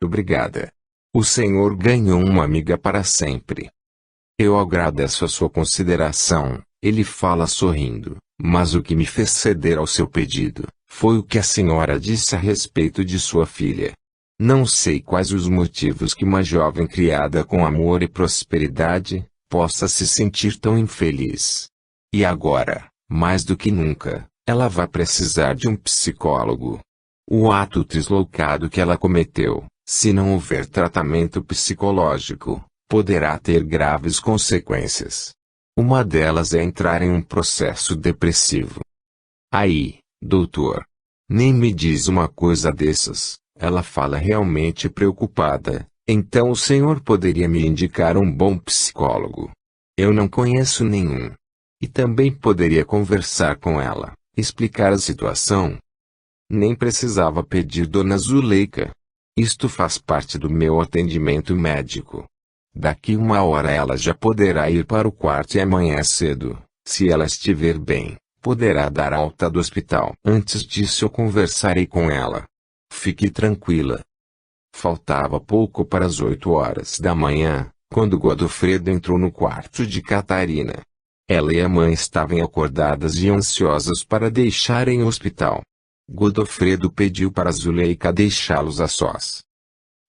Obrigada. O senhor ganhou uma amiga para sempre. Eu agradeço a sua consideração, ele fala sorrindo, mas o que me fez ceder ao seu pedido, foi o que a senhora disse a respeito de sua filha. Não sei quais os motivos que uma jovem criada com amor e prosperidade, possa se sentir tão infeliz. E agora, mais do que nunca, ela vai precisar de um psicólogo. O ato deslocado que ela cometeu, se não houver tratamento psicológico, poderá ter graves consequências. Uma delas é entrar em um processo depressivo. Aí, doutor, nem me diz uma coisa dessas, ela fala realmente preocupada, então o senhor poderia me indicar um bom psicólogo. Eu não conheço nenhum. E também poderia conversar com ela, explicar a situação. Nem precisava pedir Dona Zuleika. Isto faz parte do meu atendimento médico. Daqui uma hora ela já poderá ir para o quarto e amanhã cedo, se ela estiver bem, poderá dar alta do hospital. Antes disso eu conversarei com ela. Fique tranquila. Faltava pouco para as 8 horas da manhã, quando Godofredo entrou no quarto de Catarina. Ela e a mãe estavam acordadas e ansiosas para deixarem o hospital. Godofredo pediu para Zuleika deixá-los a sós.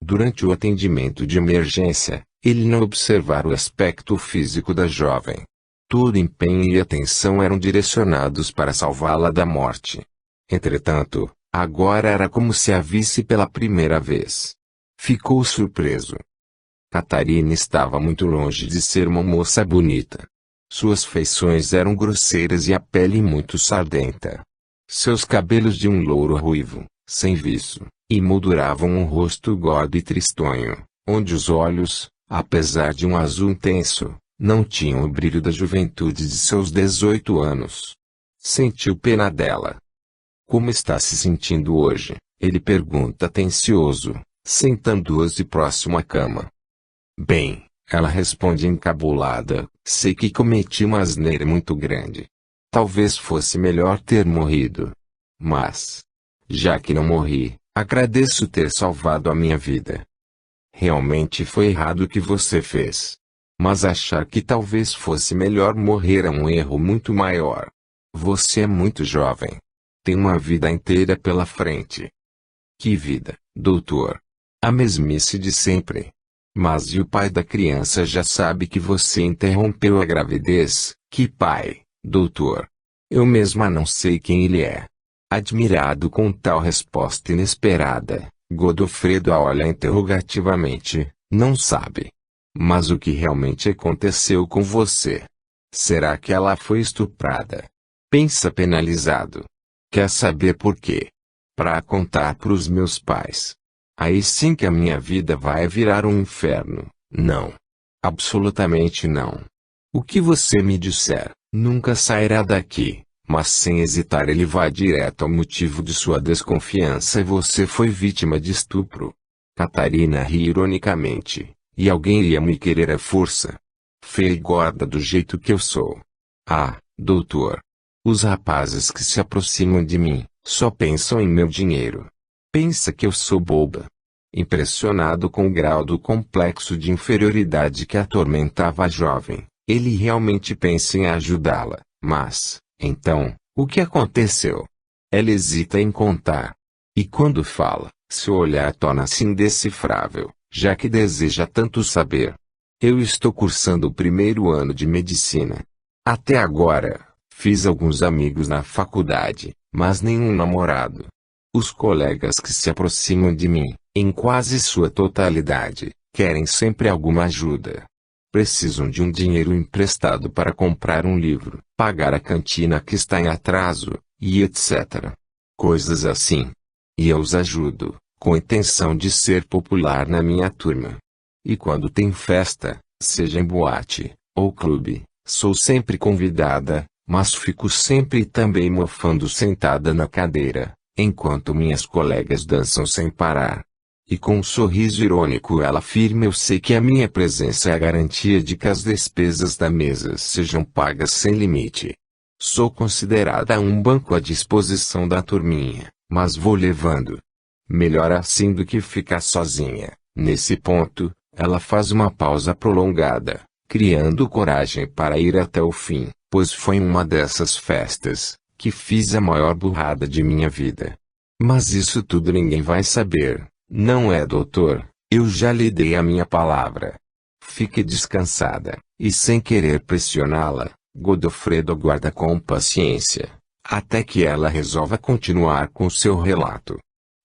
Durante o atendimento de emergência, ele não observara o aspecto físico da jovem. Todo empenho e atenção eram direcionados para salvá-la da morte. Entretanto, agora era como se a visse pela primeira vez. Ficou surpreso. Catarina estava muito longe de ser uma moça bonita. Suas feições eram grosseiras e a pele muito sardenta. Seus cabelos de um louro ruivo, sem viço, emolduravam um rosto gordo e tristonho, onde os olhos, apesar de um azul intenso, não tinham o brilho da juventude de seus 18 anos. Sentiu pena dela. Como está se sentindo hoje? Ele pergunta atencioso, sentando-se próximo à cama. Bem, ela responde encabulada, sei que cometi uma asneira muito grande. Talvez fosse melhor ter morrido. Mas, já que não morri, agradeço ter salvado a minha vida. Realmente foi errado o que você fez. Mas achar que talvez fosse melhor morrer é um erro muito maior. Você é muito jovem. Tem uma vida inteira pela frente. Que vida, doutor? A mesmice de sempre. Mas e o pai da criança já sabe que você interrompeu a gravidez? Que pai, doutor? Eu mesma não sei quem ele é. Admirado com tal resposta inesperada, Godofredo a olha interrogativamente, não sabe. Mas o que realmente aconteceu com você? Será que ela foi estuprada? Pensa penalizado. Quer saber por quê? Para contar para os meus pais. Aí sim que a minha vida vai virar um inferno. Não. Absolutamente não. O que você me disser, nunca sairá daqui. Mas sem hesitar ele vai direto ao motivo de sua desconfiança e você foi vítima de estupro. Catarina ri ironicamente. E alguém ia me querer à força? Feia e gorda do jeito que eu sou. Ah, doutor. Os rapazes que se aproximam de mim, só pensam em meu dinheiro. Pensa que eu sou boba. Impressionado com o grau do complexo de inferioridade que atormentava a jovem, ele realmente pensa em ajudá-la, mas, então, o que aconteceu? Ela hesita em contar. E quando fala, seu olhar torna-se indecifrável, já que deseja tanto saber. Eu estou cursando o 1º ano de medicina. Até agora, fiz alguns amigos na faculdade, mas nenhum namorado. Os colegas que se aproximam de mim, em quase sua totalidade, querem sempre alguma ajuda. Precisam de um dinheiro emprestado para comprar um livro, pagar a cantina que está em atraso, e etc. Coisas assim. E eu os ajudo, com a intenção de ser popular na minha turma. E quando tem festa, seja em boate, ou clube, sou sempre convidada, mas fico sempre também mofando sentada na cadeira, enquanto minhas colegas dançam sem parar. E com um sorriso irônico ela afirma: eu sei que a minha presença é a garantia de que as despesas da mesa sejam pagas sem limite. Sou considerada um banco à disposição da turminha, mas vou levando. Melhor assim do que ficar sozinha. Nesse ponto, ela faz uma pausa prolongada, criando coragem para ir até o fim, pois foi em uma dessas festas que fiz a maior burrada de minha vida. Mas isso tudo ninguém vai saber, não é, doutor? Eu já lhe dei a minha palavra. Fique descansada. E sem querer pressioná-la, Godofredo aguarda com paciência, até que ela resolva continuar com seu relato.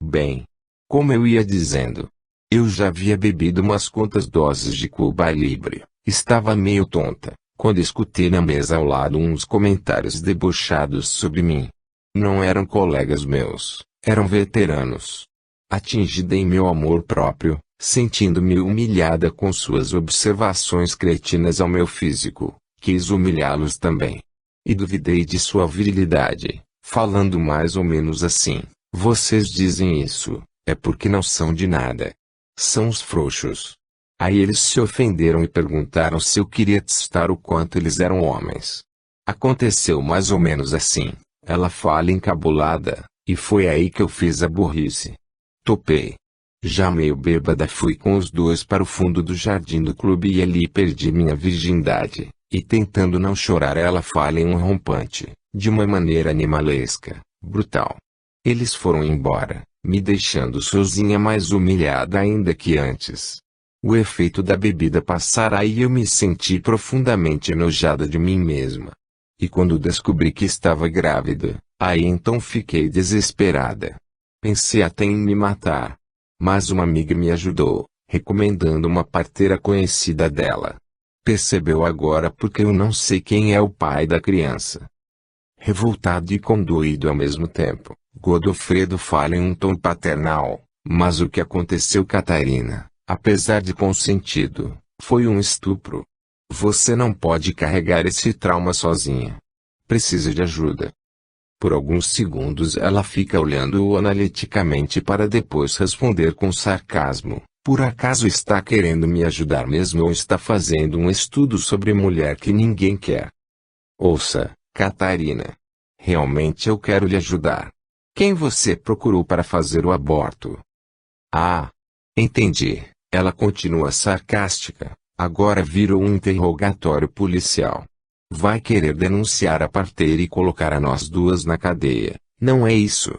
Bem, como eu ia dizendo, eu já havia bebido umas quantas doses de Cuba Libre, estava meio tonta, quando escutei na mesa ao lado uns comentários debochados sobre mim. Não eram colegas meus, eram veteranos. Atingida em meu amor próprio, sentindo-me humilhada com suas observações cretinas ao meu físico, quis humilhá-los também. E duvidei de sua virilidade, falando mais ou menos assim: vocês dizem isso, é porque não são de nada. São os frouxos. Aí eles se ofenderam e perguntaram se eu queria testar o quanto eles eram homens. Aconteceu mais ou menos assim, ela fala encabulada, e foi aí que eu fiz a burrice. Topei. Já meio bêbada fui com os dois para o fundo do jardim do clube e ali perdi minha virgindade, e tentando não chorar ela fala em um rompante, de uma maneira animalesca, brutal. Eles foram embora, me deixando sozinha mais humilhada ainda que antes. O efeito da bebida passara e eu me senti profundamente enojada de mim mesma. E quando descobri que estava grávida, aí então fiquei desesperada. Pensei até em me matar. Mas uma amiga me ajudou, recomendando uma parteira conhecida dela. Percebeu agora porque eu não sei quem é o pai da criança. Revoltado e condoído ao mesmo tempo, Godofredo fala em um tom paternal: mas o que aconteceu, Catarina, apesar de consentido, foi um estupro. Você não pode carregar esse trauma sozinha. Precisa de ajuda. Por alguns segundos ela fica olhando-o analiticamente para depois responder com sarcasmo: por acaso está querendo me ajudar mesmo ou está fazendo um estudo sobre mulher que ninguém quer? Ouça, Catarina. Realmente eu quero lhe ajudar. Quem você procurou para fazer o aborto? Ah, entendi. Ela continua sarcástica. Agora virou um interrogatório policial. Vai querer denunciar a parteira e colocar a nós duas na cadeia, não é isso?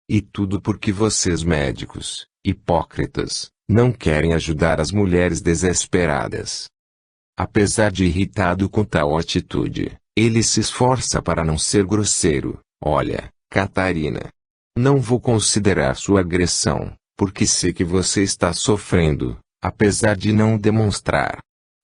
E tudo porque vocês médicos, hipócritas, não querem ajudar as mulheres desesperadas. Apesar de irritado com tal atitude, ele se esforça para não ser grosseiro. Olha, Catarina, não vou considerar sua agressão, porque sei que você está sofrendo, apesar de não demonstrar.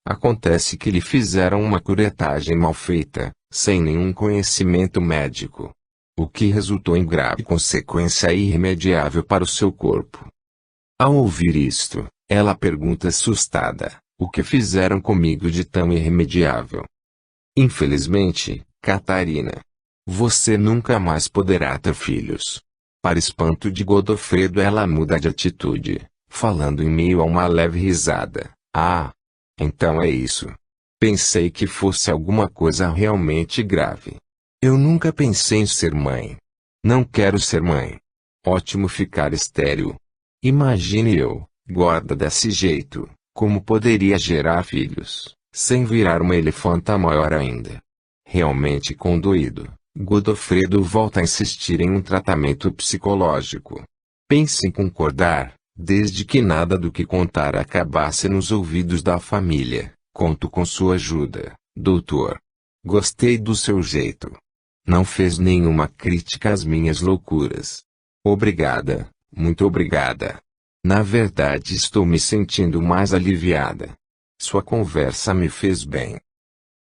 Acontece que lhe fizeram uma curetagem mal feita, sem nenhum conhecimento médico. O que resultou em grave consequência irremediável para o seu corpo. Ao ouvir isto, ela pergunta assustada: o que fizeram comigo de tão irremediável? Infelizmente, Catarina, você nunca mais poderá ter filhos. Para espanto de Godofredo, ela muda de atitude, falando em meio a uma leve risada: ah! Então é isso. Pensei que fosse alguma coisa realmente grave. Eu nunca pensei em ser mãe. Não quero ser mãe. Ótimo ficar estéril. Imagine eu, gorda desse jeito, como poderia gerar filhos, sem virar uma elefanta maior ainda. Realmente condoído, Godofredo volta a insistir em um tratamento psicológico. Pense em concordar. Desde que nada do que contar acabasse nos ouvidos da família, conto com sua ajuda, doutor. Gostei do seu jeito. Não fez nenhuma crítica às minhas loucuras. Obrigada, muito obrigada. Na verdade estou me sentindo mais aliviada. Sua conversa me fez bem.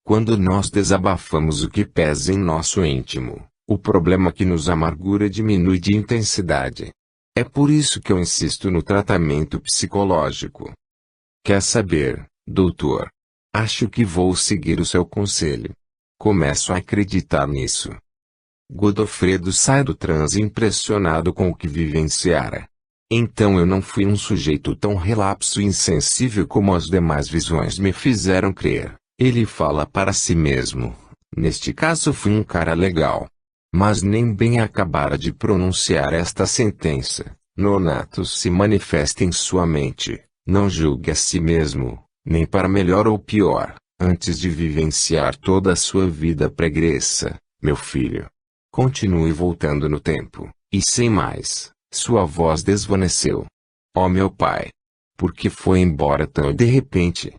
Quando nós desabafamos o que pesa em nosso íntimo, o problema que nos amargura diminui de intensidade. É por isso que eu insisto no tratamento psicológico. Quer saber, doutor? Acho que vou seguir o seu conselho. Começo a acreditar nisso. Godofredo sai do transe impressionado com o que vivenciara. Então eu não fui um sujeito tão relapso e insensível como as demais visões me fizeram crer. Ele fala para si mesmo: neste caso fui um cara legal. Mas nem bem acabara de pronunciar esta sentença, Nonato se manifesta em sua mente. Não julgue a si mesmo, nem para melhor ou pior, antes de vivenciar toda a sua vida pregressa, meu filho. Continue voltando no tempo, e sem mais, sua voz desvaneceu. Ó meu pai! Por que foi embora tão de repente?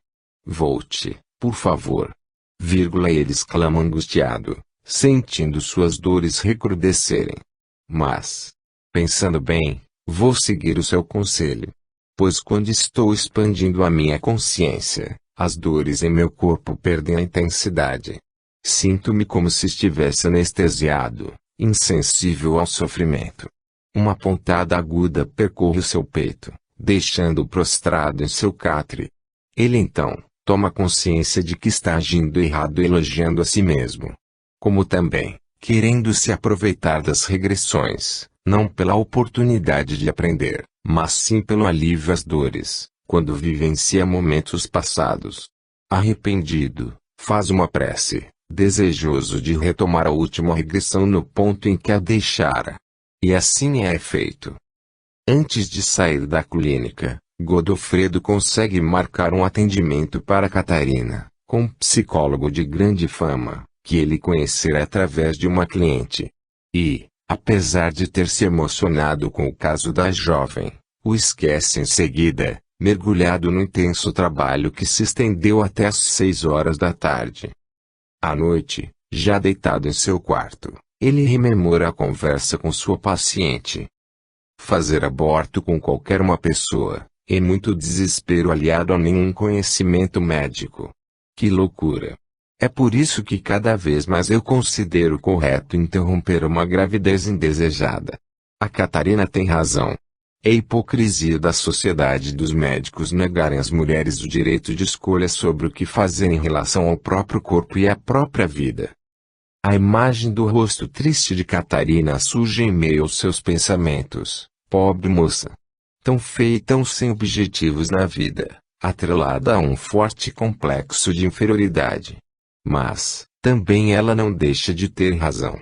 Volte, por favor. Ele exclama angustiado, sentindo suas dores recrudescerem. Mas, pensando bem, vou seguir o seu conselho. Pois quando estou expandindo a minha consciência, as dores em meu corpo perdem a intensidade. Sinto-me como se estivesse anestesiado, insensível ao sofrimento. Uma pontada aguda percorre o seu peito, deixando-o prostrado em seu catre. Ele então toma consciência de que está agindo errado elogiando a si mesmo. Como também, querendo se aproveitar das regressões, não pela oportunidade de aprender, mas sim pelo alívio às dores, quando vivencia momentos passados. Arrependido, faz uma prece, desejoso de retomar a última regressão no ponto em que a deixara. E assim é feito. Antes de sair da clínica, Godofredo consegue marcar um atendimento para Catarina, com um psicólogo de grande fama, que ele conhecerá através de uma cliente. E, apesar de ter se emocionado com o caso da jovem, o esquece em seguida, mergulhado no intenso trabalho que se estendeu até às 6 horas da tarde. À noite, já deitado em seu quarto, ele rememora a conversa com sua paciente. Fazer aborto com qualquer uma pessoa, e muito desespero aliado a nenhum conhecimento médico. Que loucura! É por isso que cada vez mais eu considero correto interromper uma gravidez indesejada. A Catarina tem razão. É hipocrisia da sociedade dos médicos negarem às mulheres o direito de escolha sobre o que fazer em relação ao próprio corpo e à própria vida. A imagem do rosto triste de Catarina surge em meio aos seus pensamentos. Pobre moça! Tão feia e tão sem objetivos na vida, atrelada a um forte complexo de inferioridade. Mas, também ela não deixa de ter razão.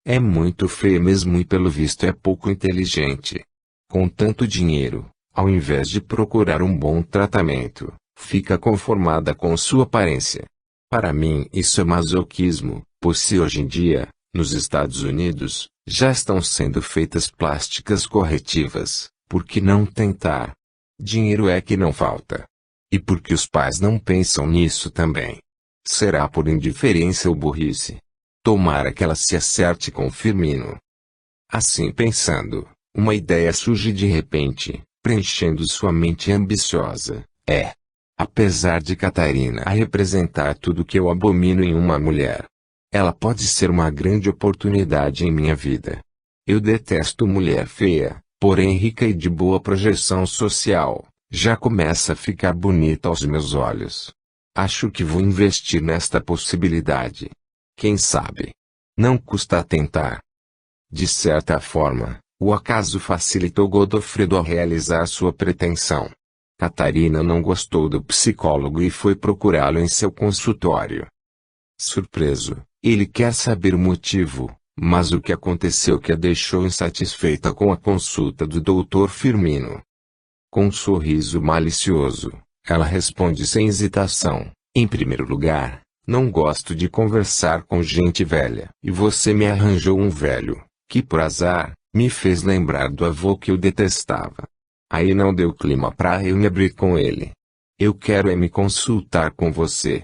É muito feia mesmo e pelo visto é pouco inteligente. Com tanto dinheiro, ao invés de procurar um bom tratamento, fica conformada com sua aparência. Para mim isso é masoquismo, pois se hoje em dia, nos Estados Unidos, já estão sendo feitas plásticas corretivas, por que não tentar? Dinheiro é que não falta. E por que os pais não pensam nisso também? Será por indiferença ou burrice? Tomara que ela se acerte com Firmino. Assim pensando, uma ideia surge de repente, preenchendo sua mente ambiciosa. Apesar de Catarina representar tudo que eu abomino em uma mulher, ela pode ser uma grande oportunidade em minha vida. Eu detesto mulher feia, porém rica e de boa projeção social, já começa a ficar bonita aos meus olhos. Acho que vou investir nesta possibilidade. Quem sabe? Não custa tentar. De certa forma, o acaso facilitou Godofredo a realizar sua pretensão. Catarina não gostou do psicólogo e foi procurá-lo em seu consultório. Surpreso, ele quer saber o motivo, mas o que aconteceu que a deixou insatisfeita com a consulta do Dr. Firmino. Com um sorriso malicioso, ela responde sem hesitação: em primeiro lugar, não gosto de conversar com gente velha. E você me arranjou um velho, que por azar, me fez lembrar do avô que eu detestava. Aí não deu clima pra eu me abrir com ele. Eu quero me consultar com você.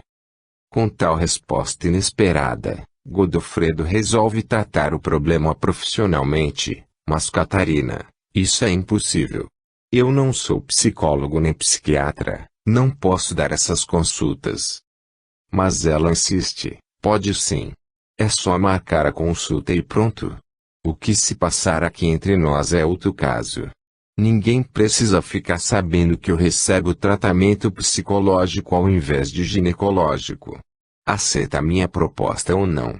Com tal resposta inesperada, Godofredo resolve tratar o problema profissionalmente, mas Catarina, isso é impossível. Eu não sou psicólogo nem psiquiatra, não posso dar essas consultas. Mas ela insiste: pode sim. É só marcar a consulta e pronto. O que se passar aqui entre nós é outro caso. Ninguém precisa ficar sabendo que eu recebo tratamento psicológico ao invés de ginecológico. Aceita a minha proposta ou não?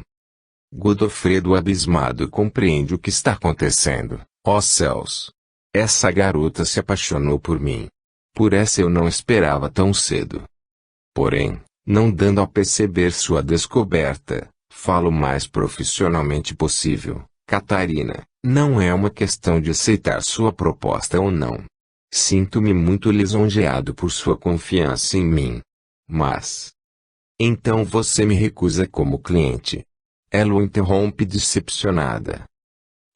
Godofredo abismado compreende o que está acontecendo. Ó céus! Essa garota se apaixonou por mim. Por essa eu não esperava tão cedo. Porém, não dando a perceber sua descoberta, falo o mais profissionalmente possível. Catarina, Não é uma questão de aceitar sua proposta ou não. Sinto-me muito lisonjeado por sua confiança em mim. Mas... Então você me recusa como cliente? Ela o interrompe decepcionada.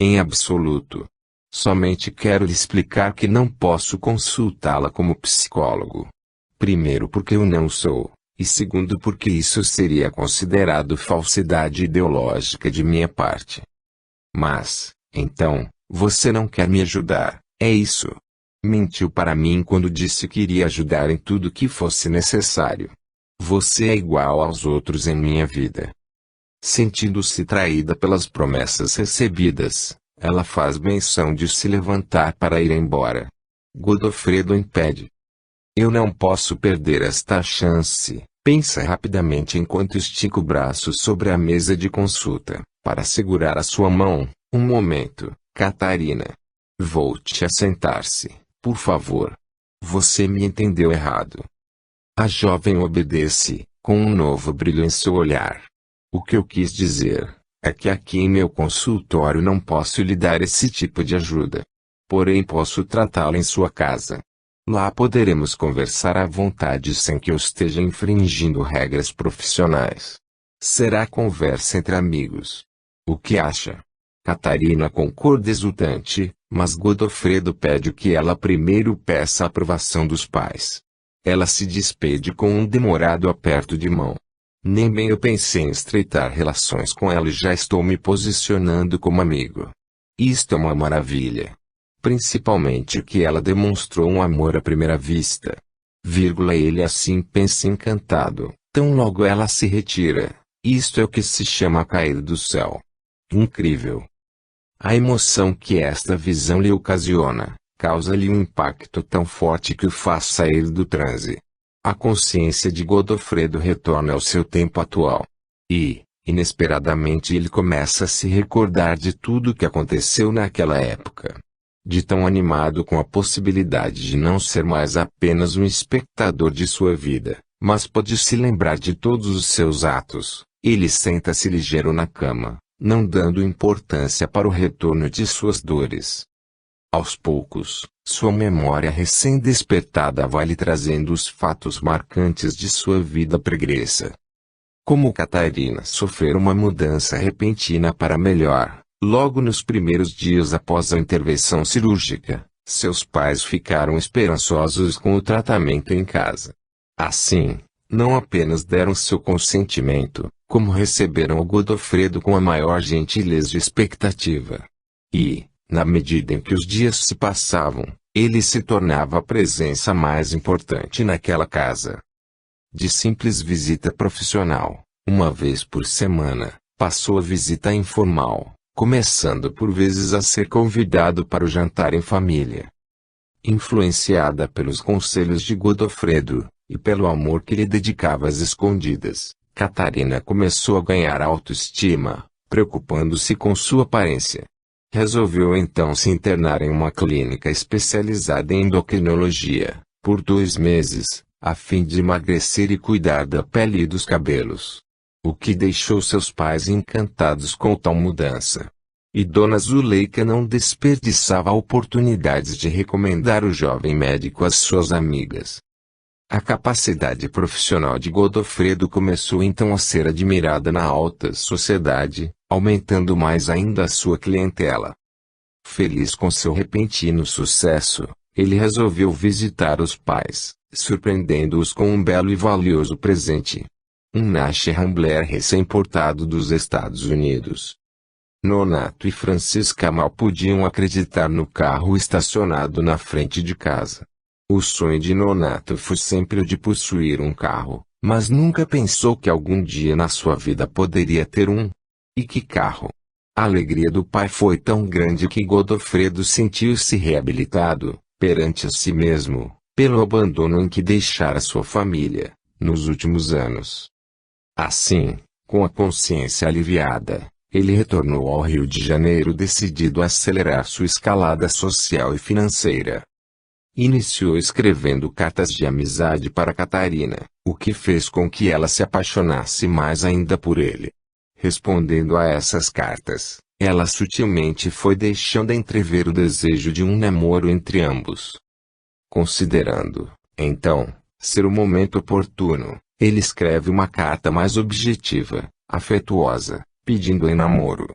Em absoluto. Somente quero lhe explicar que não posso consultá-la como psicólogo. Primeiro porque eu não sou, e segundo porque isso seria considerado falsidade ideológica de minha parte. Mas, então, você não quer me ajudar, é isso? Mentiu para mim quando disse que iria ajudar em tudo que fosse necessário. Você é igual aos outros em minha vida. Sentindo-se traída pelas promessas recebidas, ela faz menção de se levantar para ir embora. Godofredo impede. Eu não posso perder esta chance, pensa rapidamente enquanto estica o braço sobre a mesa de consulta, para segurar a sua mão. Um momento, Catarina. Volte a sentar-se, por favor. Você me entendeu errado. A jovem obedece, com um novo brilho em seu olhar. O que eu quis dizer é que aqui em meu consultório não posso lhe dar esse tipo de ajuda. Porém posso tratá-la em sua casa. Lá poderemos conversar à vontade sem que eu esteja infringindo regras profissionais. Será conversa entre amigos. O que acha? Catarina concorda exultante, mas Godofredo pede que ela primeiro peça a aprovação dos pais. Ela se despede com um demorado aperto de mão. Nem bem eu pensei em estreitar relações com ela e já estou me posicionando como amigo. Isto é uma maravilha. Principalmente que ela demonstrou um amor à primeira vista. Ele assim pensa encantado, tão logo ela se retira. Isto é o que se chama cair do céu. Incrível. A emoção que esta visão lhe ocasiona, causa-lhe um impacto tão forte que o faz sair do transe. A consciência de Godofredo retorna ao seu tempo atual. E, inesperadamente ele começa a se recordar de tudo o que aconteceu naquela época. De tão animado com a possibilidade de não ser mais apenas um espectador de sua vida, mas pode se lembrar de todos os seus atos, ele senta-se ligeiro na cama, não dando importância para o retorno de suas dores. Aos poucos, sua memória recém-despertada vai lhe trazendo os fatos marcantes de sua vida pregressa. Como Catarina sofreu uma mudança repentina para melhor, logo nos primeiros dias após a intervenção cirúrgica, seus pais ficaram esperançosos com o tratamento em casa. Assim, não apenas deram seu consentimento, como receberam o Godofredo com a maior gentileza e expectativa. E, na medida em que os dias se passavam, ele se tornava a presença mais importante naquela casa. De simples visita profissional, uma vez por semana, passou a visita informal, começando por vezes a ser convidado para o jantar em família. Influenciada pelos conselhos de Godofredo, e pelo amor que lhe dedicava às escondidas, Catarina começou a ganhar autoestima, preocupando-se com sua aparência. Resolveu então se internar em uma clínica especializada em endocrinologia, por 2 meses, a fim de emagrecer e cuidar da pele e dos cabelos. O que deixou seus pais encantados com tal mudança. E Dona Zuleika não desperdiçava oportunidades de recomendar o jovem médico às suas amigas. A capacidade profissional de Godofredo começou então a ser admirada na alta sociedade, aumentando mais ainda a sua clientela. Feliz com seu repentino sucesso, ele resolveu visitar os pais, surpreendendo-os com um belo e valioso presente. Um Nash Rambler recém-importado dos Estados Unidos. Nonato e Francisca mal podiam acreditar no carro estacionado na frente de casa. O sonho de Nonato foi sempre o de possuir um carro, mas nunca pensou que algum dia na sua vida poderia ter um. E que carro! A alegria do pai foi tão grande que Godofredo sentiu-se reabilitado, perante a si mesmo, pelo abandono em que deixara sua família, nos últimos anos. Assim, com a consciência aliviada, ele retornou ao Rio de Janeiro decidido a acelerar sua escalada social e financeira. Iniciou escrevendo cartas de amizade para Catarina, o que fez com que ela se apaixonasse mais ainda por ele. Respondendo a essas cartas, Ela sutilmente foi deixando entrever o desejo de um namoro entre ambos. Considerando, então, ser o momento oportuno, ele escreve uma carta mais objetiva, afetuosa, pedindo em namoro.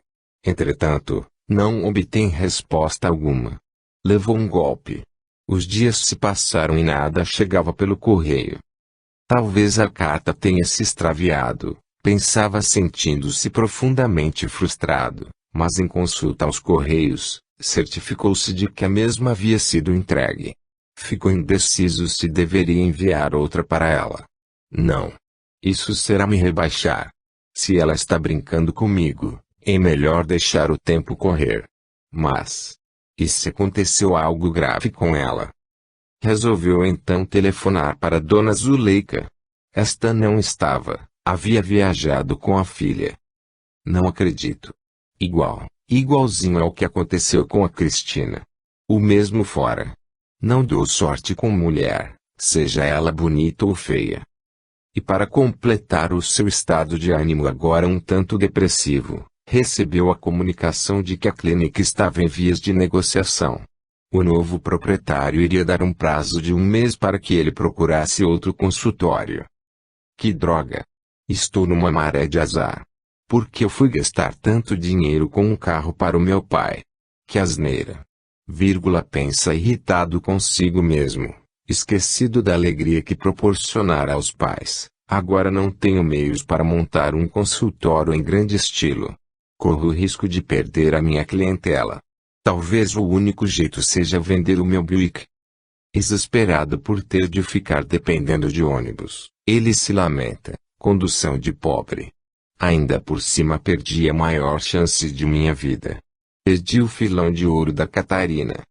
Entretanto, não obtém resposta alguma. Levou um golpe. Os dias se passaram e nada chegava pelo correio. Talvez a carta tenha se extraviado, pensava sentindo-se profundamente frustrado, mas em consulta aos correios, certificou-se de que a mesma havia sido entregue. Ficou indeciso se deveria enviar outra para ela. Não. Isso será me rebaixar. Se ela está brincando comigo, é melhor deixar o tempo correr. Mas, e se aconteceu algo grave com ela? Resolveu então telefonar para Dona Zuleika. Esta não estava, havia viajado com a filha. Não acredito. Igualzinho ao que aconteceu com a Cristina. O mesmo fora. Não dou sorte com mulher, seja ela bonita ou feia. E para completar o seu estado de ânimo agora um tanto depressivo, recebeu a comunicação de que a clínica estava em vias de negociação. O novo proprietário iria dar um prazo de 1 mês para que ele procurasse outro consultório. Que droga! Estou numa maré de azar. Por que eu fui gastar tanto dinheiro com um carro para o meu pai? Que asneira! Pensa irritado consigo mesmo, esquecido da alegria que proporcionara aos pais. Agora não tenho meios para montar um consultório em grande estilo. Corro o risco de perder a minha clientela. Talvez o único jeito seja vender o meu Buick. Exasperado por ter de ficar dependendo de ônibus, ele se lamenta, condução de pobre. Ainda por cima perdi a maior chance de minha vida. Perdi o filão de ouro da Catarina.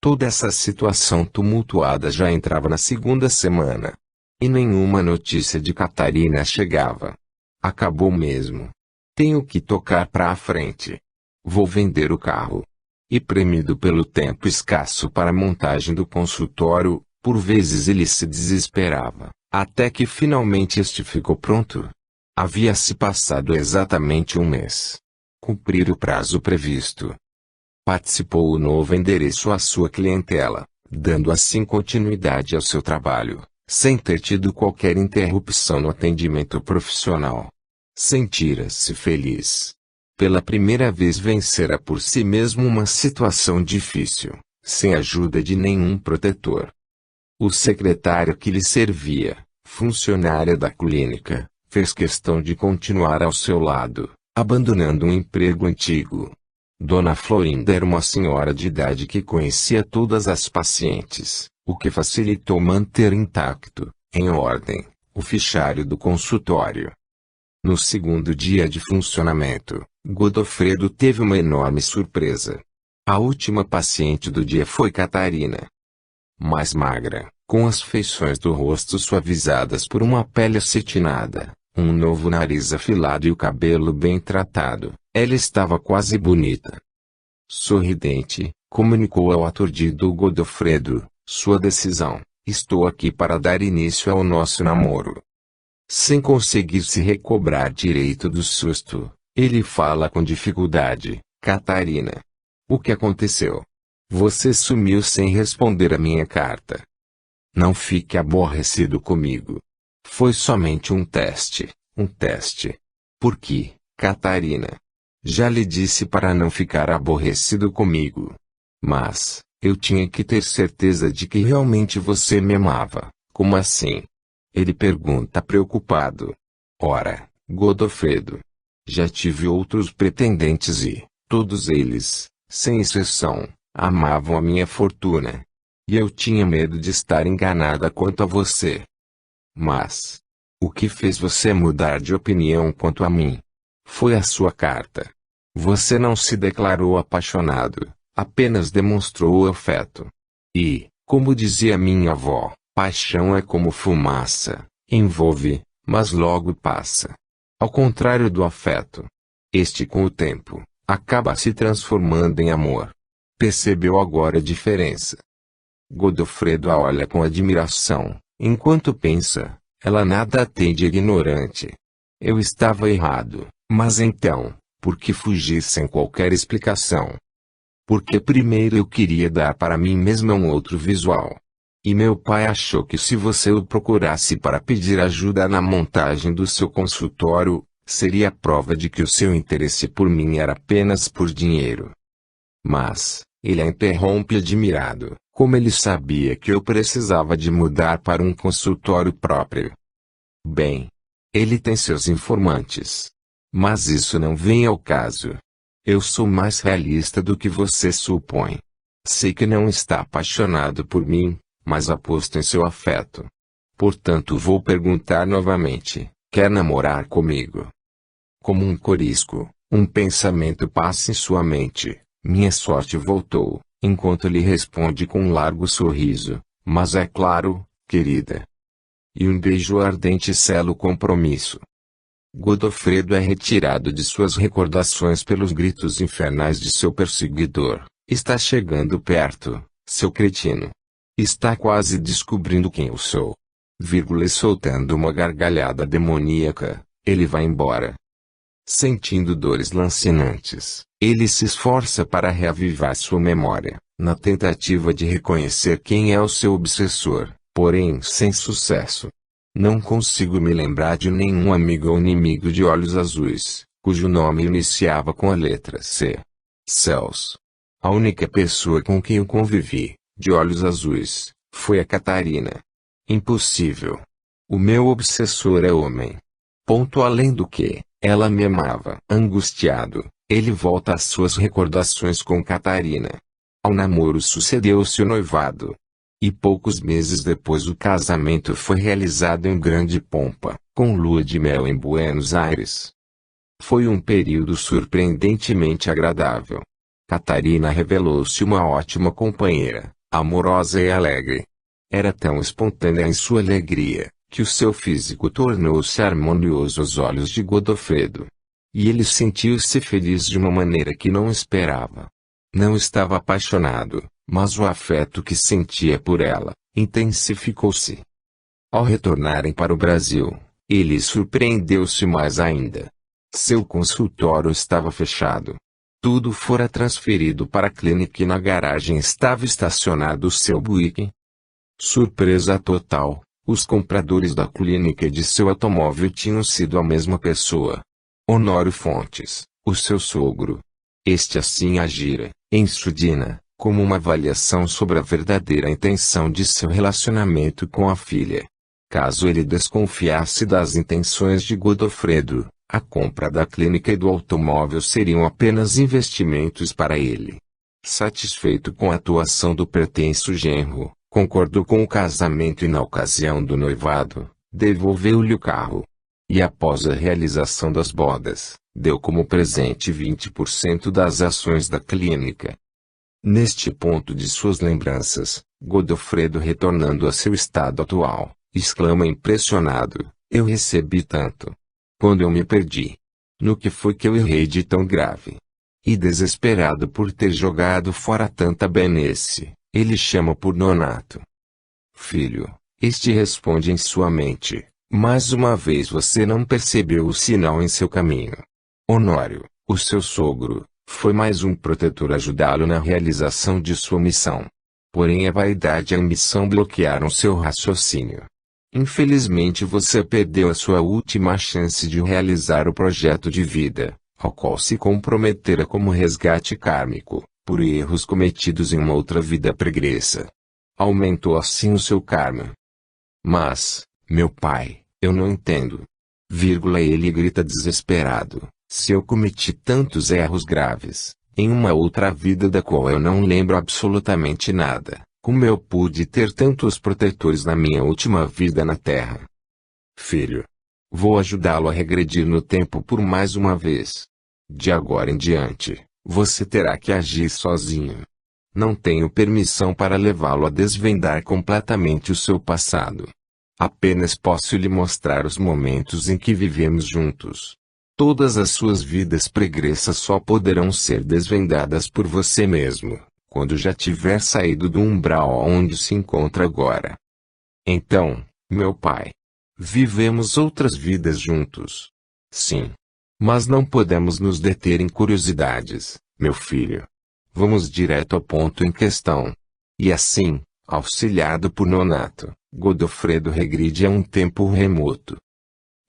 Toda essa situação tumultuada já entrava na 2ª semana. E nenhuma notícia de Catarina chegava. Acabou mesmo. Tenho que tocar para a frente. Vou vender o carro. E premido pelo tempo escasso para a montagem do consultório, por vezes ele se desesperava, até que finalmente este ficou pronto. Havia se passado exatamente 1 mês. Cumprir o prazo previsto. Participou o novo endereço à sua clientela, dando assim continuidade ao seu trabalho, sem ter tido qualquer interrupção no atendimento profissional. Sentira-se feliz. Pela primeira vez vencera por si mesmo uma situação difícil, sem ajuda de nenhum protetor. O secretário que lhe servia, funcionária da clínica, fez questão de continuar ao seu lado, abandonando um emprego antigo. Dona Florinda era uma senhora de idade que conhecia todas as pacientes, o que facilitou manter intacto, em ordem, o fichário do consultório. No 2º dia de funcionamento, Godofredo teve uma enorme surpresa. A última paciente do dia foi Catarina. Mais magra, com as feições do rosto suavizadas por uma pele acetinada, um novo nariz afilado e o cabelo bem tratado, ela estava quase bonita. Sorridente, comunicou ao aturdido Godofredo, sua decisão: estou aqui para dar início ao nosso namoro. Sem conseguir se recobrar direito do susto, ele fala com dificuldade: Catarina. O que aconteceu? Você sumiu sem responder a minha carta. Não fique aborrecido comigo. Foi somente um teste. Por que, Catarina? Já lhe disse para não ficar aborrecido comigo. Mas, eu tinha que ter certeza de que realmente você me amava. Como assim? Ele pergunta preocupado. Ora, Godofredo. Já tive outros pretendentes e, todos eles, sem exceção, amavam a minha fortuna. E eu tinha medo de estar enganada quanto a você. Mas, o que fez você mudar de opinião quanto a mim? Foi a sua carta. Você não se declarou apaixonado, apenas demonstrou afeto. E, como dizia minha avó, paixão é como fumaça, envolve, mas logo passa. Ao contrário do afeto. Este com o tempo, acaba se transformando em amor. Percebeu agora a diferença? Godofredo a olha com admiração, enquanto pensa, ela nada tem de ignorante. Eu estava errado, mas então, Porque fugi sem qualquer explicação. Porque primeiro eu queria dar para mim mesma um outro visual. E meu pai achou que se você o procurasse para pedir ajuda na montagem do seu consultório, seria prova de que o seu interesse por mim era apenas por dinheiro. Mas, ele a interrompe admirado, como ele sabia que eu precisava de mudar para um consultório próprio. Bem, ele tem seus informantes. Mas isso não vem ao caso. Eu sou mais realista do que você supõe. Sei que não está apaixonado por mim, mas aposto em seu afeto. Portanto vou perguntar novamente, quer namorar comigo? Como um corisco, um pensamento passa em sua mente, minha sorte voltou, enquanto ele responde com um largo sorriso, mas é claro, querida. E um beijo ardente sela o compromisso. Godofredo é retirado de suas recordações pelos gritos infernais de seu perseguidor. Está chegando perto, seu cretino. Está quase descobrindo quem eu sou. E soltando uma gargalhada demoníaca, ele vai embora. Sentindo dores lancinantes, ele se esforça para reavivar sua memória, na tentativa de reconhecer quem é o seu obsessor, porém sem sucesso. Não consigo me lembrar de nenhum amigo ou inimigo de olhos azuis, cujo nome iniciava com a letra C. Céus. A única pessoa com quem eu convivi, de olhos azuis, foi a Catarina. Impossível. O meu obsessor é homem. Ponto além do que, ela me amava. Angustiado, ele volta às suas recordações com Catarina. Ao namoro sucedeu-se o noivado. E poucos meses depois o casamento foi realizado em grande pompa, com lua de mel em Buenos Aires. Foi um período surpreendentemente agradável. Catarina revelou-se uma ótima companheira, amorosa e alegre. Era tão espontânea em sua alegria, que o seu físico tornou-se harmonioso aos olhos de Godofredo. E ele sentiu-se feliz de uma maneira que não esperava. Não estava apaixonado, mas o afeto que sentia por ela, intensificou-se. Ao retornarem para o Brasil, ele surpreendeu-se mais ainda. Seu consultório estava fechado. Tudo fora transferido para a clínica e na garagem estava estacionado o seu Buick. Surpresa total, os compradores da clínica e de seu automóvel tinham sido a mesma pessoa. Honório Fontes, o seu sogro. Este assim agira, em surdina, como uma avaliação sobre a verdadeira intenção de seu relacionamento com a filha. Caso ele desconfiasse das intenções de Godofredo, a compra da clínica e do automóvel seriam apenas investimentos para ele. Satisfeito com a atuação do pretenso genro, concordou com o casamento e na ocasião do noivado, devolveu-lhe o carro. E após a realização das bodas, deu como presente 20% das ações da clínica. Neste ponto de suas lembranças, Godofredo, retornando a seu estado atual, exclama impressionado: eu recebi tanto. Quando eu me perdi? No que foi que eu errei de tão grave? E desesperado por ter jogado fora tanta benesse, ele chama por Nonato. Filho, este responde em sua mente: mais uma vez você não percebeu o sinal em seu caminho. Honório, o seu sogro, foi mais um protetor ajudá-lo na realização de sua missão. Porém a vaidade e a ambição bloquearam seu raciocínio. Infelizmente você perdeu a sua última chance de realizar o projeto de vida, ao qual se comprometera como resgate kármico, por erros cometidos em uma outra vida pregressa. Aumentou assim o seu karma. Mas, meu pai, eu não entendo. Ele grita desesperado: se eu cometi tantos erros graves, em uma outra vida da qual eu não lembro absolutamente nada, como eu pude ter tantos protetores na minha última vida na Terra? Filho, vou ajudá-lo a regredir no tempo por mais uma vez. De agora em diante, você terá que agir sozinho. Não tenho permissão para levá-lo a desvendar completamente o seu passado. Apenas posso lhe mostrar os momentos em que vivemos juntos. Todas as suas vidas pregressas só poderão ser desvendadas por você mesmo, quando já tiver saído do umbral onde se encontra agora. Então, meu pai, vivemos outras vidas juntos. Sim. Mas não podemos nos deter em curiosidades, meu filho. Vamos direto ao ponto em questão. E assim, auxiliado por Nonato, Godofredo regride a um tempo remoto.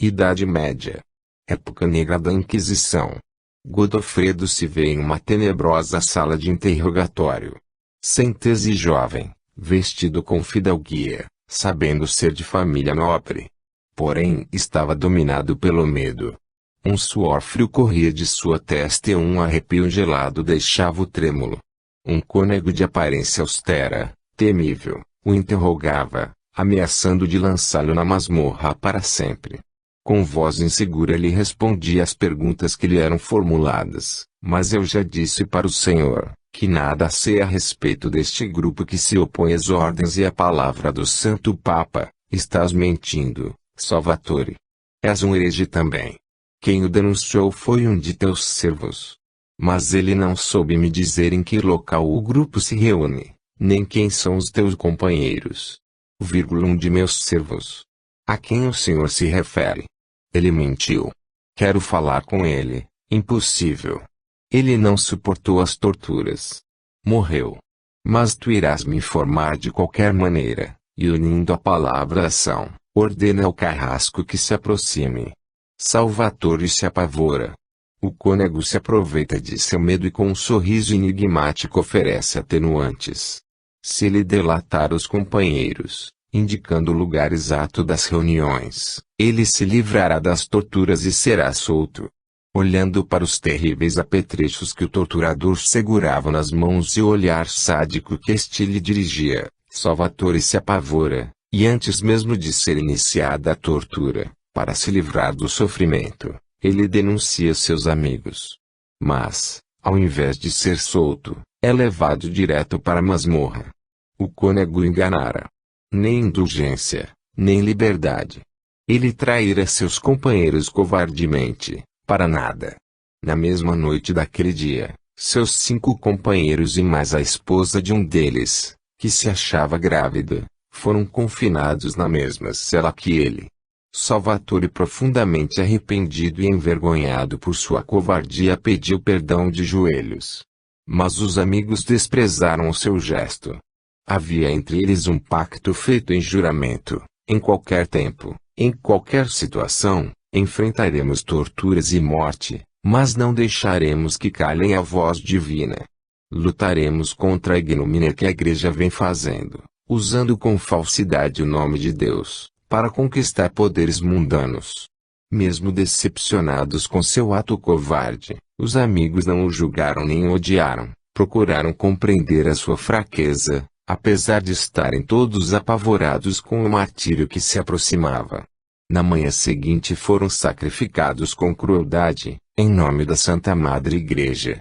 Idade Média. Época negra da Inquisição. Godofredo se vê em uma tenebrosa sala de interrogatório. Sente-se jovem, vestido com fidalguia, sabendo ser de família nobre. Porém, estava dominado pelo medo. Um suor frio corria de sua testa e um arrepio gelado deixava-o trêmulo. Um cônego de aparência austera, temível, o interrogava, ameaçando de lançá-lo na masmorra para sempre. Com voz insegura lhe respondia às perguntas que lhe eram formuladas, mas eu já disse para o senhor, que nada sei a respeito deste grupo que se opõe às ordens e à palavra do Santo Papa. Estás mentindo, Salvatore. És um herege também. Quem o denunciou foi um de teus servos. Mas ele não soube me dizer em que local o grupo se reúne, nem quem são os teus companheiros. Um de meus servos. A quem o senhor se refere? Ele mentiu. Quero falar com ele. Impossível. Ele não suportou as torturas. Morreu. Mas tu irás me informar de qualquer maneira, e unindo a palavra à ação, ordena ao carrasco que se aproxime. Salvatore se apavora. O cônego se aproveita de seu medo e com um sorriso enigmático oferece atenuantes. Se ele delatar os companheiros, indicando o lugar exato das reuniões, ele se livrará das torturas e será solto. Olhando para os terríveis apetrechos que o torturador segurava nas mãos e o olhar sádico que este lhe dirigia, Salvatore se apavora, e antes mesmo de ser iniciada a tortura, para se livrar do sofrimento, ele denuncia seus amigos. Mas, ao invés de ser solto, é levado direto para a masmorra. O cônego enganara. Nem indulgência, nem liberdade. Ele traíra seus companheiros covardemente, para nada. Na mesma noite daquele dia, seus 5 companheiros e mais a esposa de um deles, que se achava grávida, foram confinados na mesma cela que ele. Salvatore, profundamente arrependido e envergonhado por sua covardia, pediu perdão de joelhos. Mas os amigos desprezaram o seu gesto. Havia entre eles um pacto feito em juramento: em qualquer tempo, em qualquer situação, enfrentaremos torturas e morte, mas não deixaremos que calem a voz divina. Lutaremos contra a ignomínia que a Igreja vem fazendo, usando com falsidade o nome de Deus, para conquistar poderes mundanos. Mesmo decepcionados com seu ato covarde, os amigos não o julgaram nem o odiaram, procuraram compreender a sua fraqueza, apesar de estarem todos apavorados com o martírio que se aproximava. Na manhã seguinte foram sacrificados com crueldade, em nome da Santa Madre Igreja.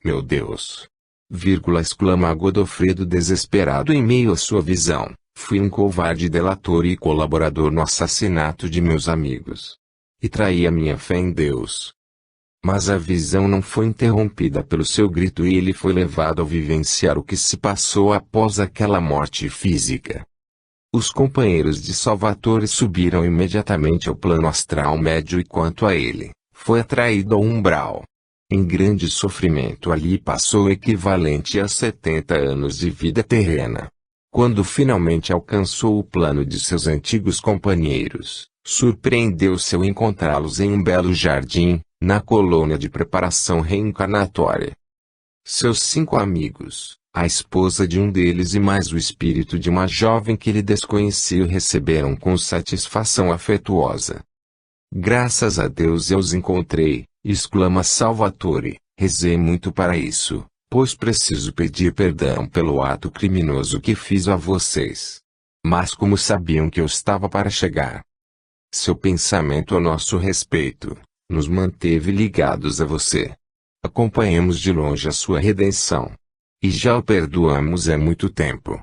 Meu Deus! Exclama Godofredo desesperado em meio à sua visão. Fui um covarde delator e colaborador no assassinato de meus amigos. E traí a minha fé em Deus. Mas a visão não foi interrompida pelo seu grito e ele foi levado a vivenciar o que se passou após aquela morte física. Os companheiros de Salvatore subiram imediatamente ao plano astral médio e quanto a ele, foi atraído ao umbral. Em grande sofrimento ali passou o equivalente a 70 anos de vida terrena. Quando finalmente alcançou o plano de seus antigos companheiros, surpreendeu-se ao encontrá-los em um belo jardim, na colônia de preparação reencarnatória. Seus 5 amigos, a esposa de um deles e mais o espírito de uma jovem que ele desconhecia, o receberam com satisfação afetuosa. Graças a Deus eu os encontrei, exclama Salvatore, rezei muito para isso, pois preciso pedir perdão pelo ato criminoso que fiz a vocês. Mas como sabiam que eu estava para chegar? Seu pensamento a nosso respeito nos manteve ligados a você. Acompanhamos de longe a sua redenção. E já o perdoamos há muito tempo.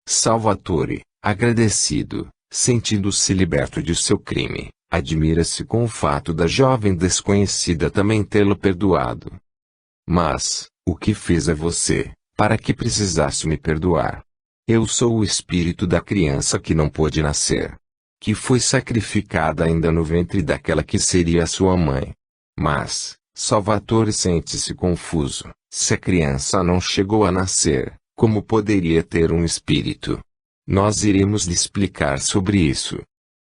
Salvatore, agradecido, sentindo-se liberto de seu crime, admira-se com o fato da jovem desconhecida também tê-lo perdoado. Mas, o que fez a você, para que precisasse me perdoar? Eu sou o espírito da criança que não pôde nascer, que foi sacrificada ainda no ventre daquela que seria sua mãe. Mas, Salvatore sente-se confuso. Se a criança não chegou a nascer, como poderia ter um espírito? Nós iremos lhe explicar sobre isso.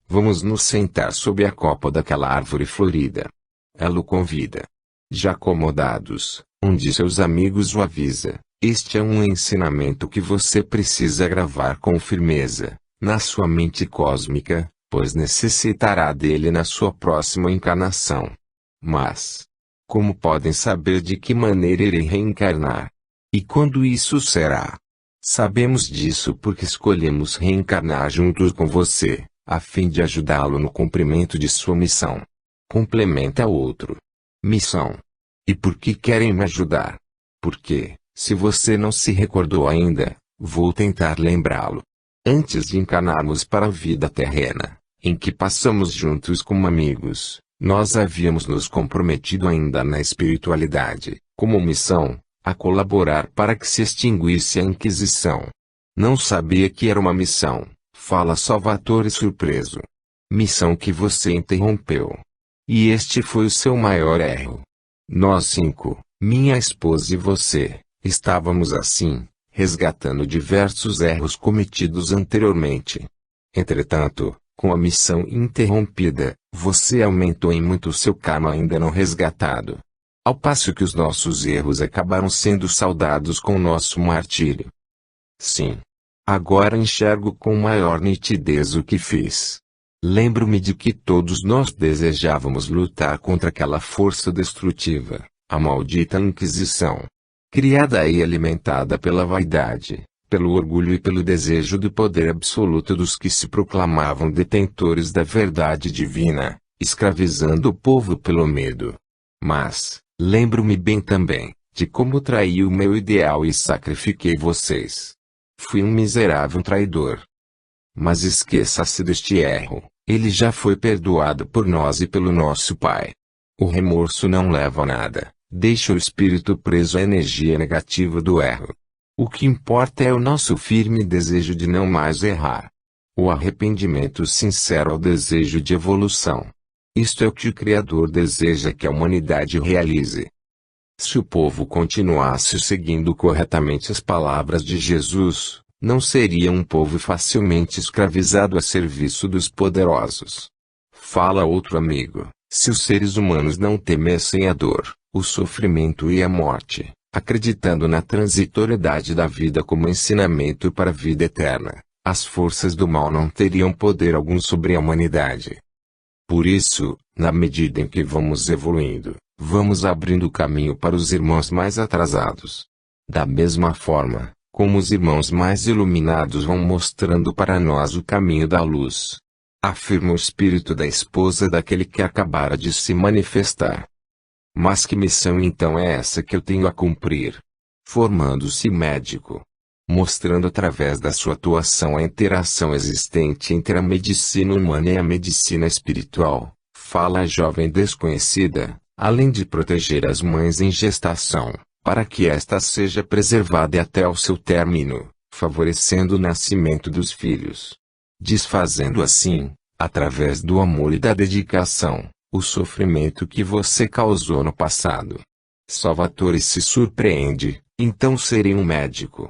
Vamos nos sentar sob a copa daquela árvore florida. Ela o convida. Já acomodados, um de seus amigos o avisa. Este é um ensinamento que você precisa gravar com firmeza, na sua mente cósmica, pois necessitará dele na sua próxima encarnação. Mas, como podem saber de que maneira irei reencarnar? E quando isso será? Sabemos disso porque escolhemos reencarnar juntos com você, a fim de ajudá-lo no cumprimento de sua missão. Complementa outro. Missão. E por que querem me ajudar? Porque, se você não se recordou ainda, vou tentar lembrá-lo. Antes de encarnarmos para a vida terrena, em que passamos juntos como amigos, nós havíamos nos comprometido ainda na espiritualidade, como missão, a colaborar para que se extinguisse a Inquisição. Não sabia que era uma missão, fala Salvatore surpreso. Missão que você interrompeu. E este foi o seu maior erro. Nós 5, minha esposa e você, estávamos assim, resgatando diversos erros cometidos anteriormente. Entretanto, com a missão interrompida, você aumentou em muito o seu karma ainda não resgatado. Ao passo que os nossos erros acabaram sendo saudados com o nosso martírio. Sim. Agora enxergo com maior nitidez o que fiz. Lembro-me de que todos nós desejávamos lutar contra aquela força destrutiva, a maldita Inquisição. Criada e alimentada pela vaidade, pelo orgulho e pelo desejo do poder absoluto dos que se proclamavam detentores da verdade divina, escravizando o povo pelo medo. Mas, lembro-me bem também, de como traí o meu ideal e sacrifiquei vocês. Fui um miserável traidor. Mas esqueça-se deste erro, ele já foi perdoado por nós e pelo nosso Pai. O remorso não leva a nada, deixa o espírito preso à energia negativa do erro. O que importa é o nosso firme desejo de não mais errar. O arrependimento sincero ao desejo de evolução. Isto é o que o Criador deseja que a humanidade realize. Se o povo continuasse seguindo corretamente as palavras de Jesus, não seria um povo facilmente escravizado a serviço dos poderosos. Fala outro amigo, se os seres humanos não temessem a dor, o sofrimento e a morte, acreditando na transitoriedade da vida como ensinamento para a vida eterna, as forças do mal não teriam poder algum sobre a humanidade. Por isso, na medida em que vamos evoluindo, vamos abrindo caminho para os irmãos mais atrasados. Da mesma forma, como os irmãos mais iluminados vão mostrando para nós o caminho da luz. Afirma o espírito da esposa daquele que acabara de se manifestar. Mas que missão então é essa que eu tenho a cumprir? Formando-se médico. Mostrando através da sua atuação a interação existente entre a medicina humana e a medicina espiritual, fala a jovem desconhecida, além de proteger as mães em gestação, para que esta seja preservada até ao seu término, favorecendo o nascimento dos filhos. Desfazendo assim, através do amor e da dedicação, o sofrimento que você causou no passado. Salvatore se surpreende, então serei um médico.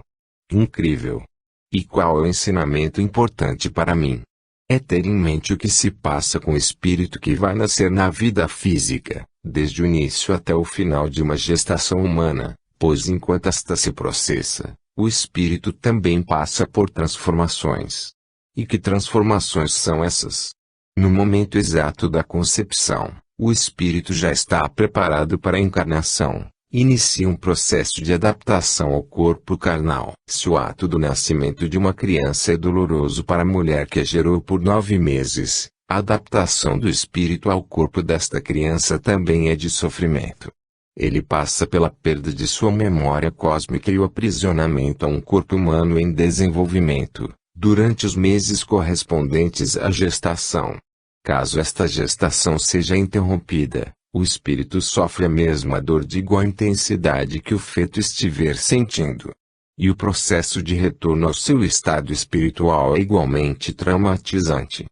Incrível! E qual é o ensinamento importante para mim? É ter em mente o que se passa com o espírito que vai nascer na vida física, desde o início até o final de uma gestação humana, pois enquanto esta se processa, o espírito também passa por transformações. E que transformações são essas? No momento exato da concepção, o espírito já está preparado para a encarnação. Inicia um processo de adaptação ao corpo carnal. Se o ato do nascimento de uma criança é doloroso para a mulher que a gerou por 9 meses, a adaptação do espírito ao corpo desta criança também é de sofrimento. Ele passa pela perda de sua memória cósmica e o aprisionamento a um corpo humano em desenvolvimento, durante os meses correspondentes à gestação. Caso esta gestação seja interrompida, o espírito sofre a mesma dor de igual intensidade que o feto estiver sentindo. E o processo de retorno ao seu estado espiritual é igualmente traumatizante.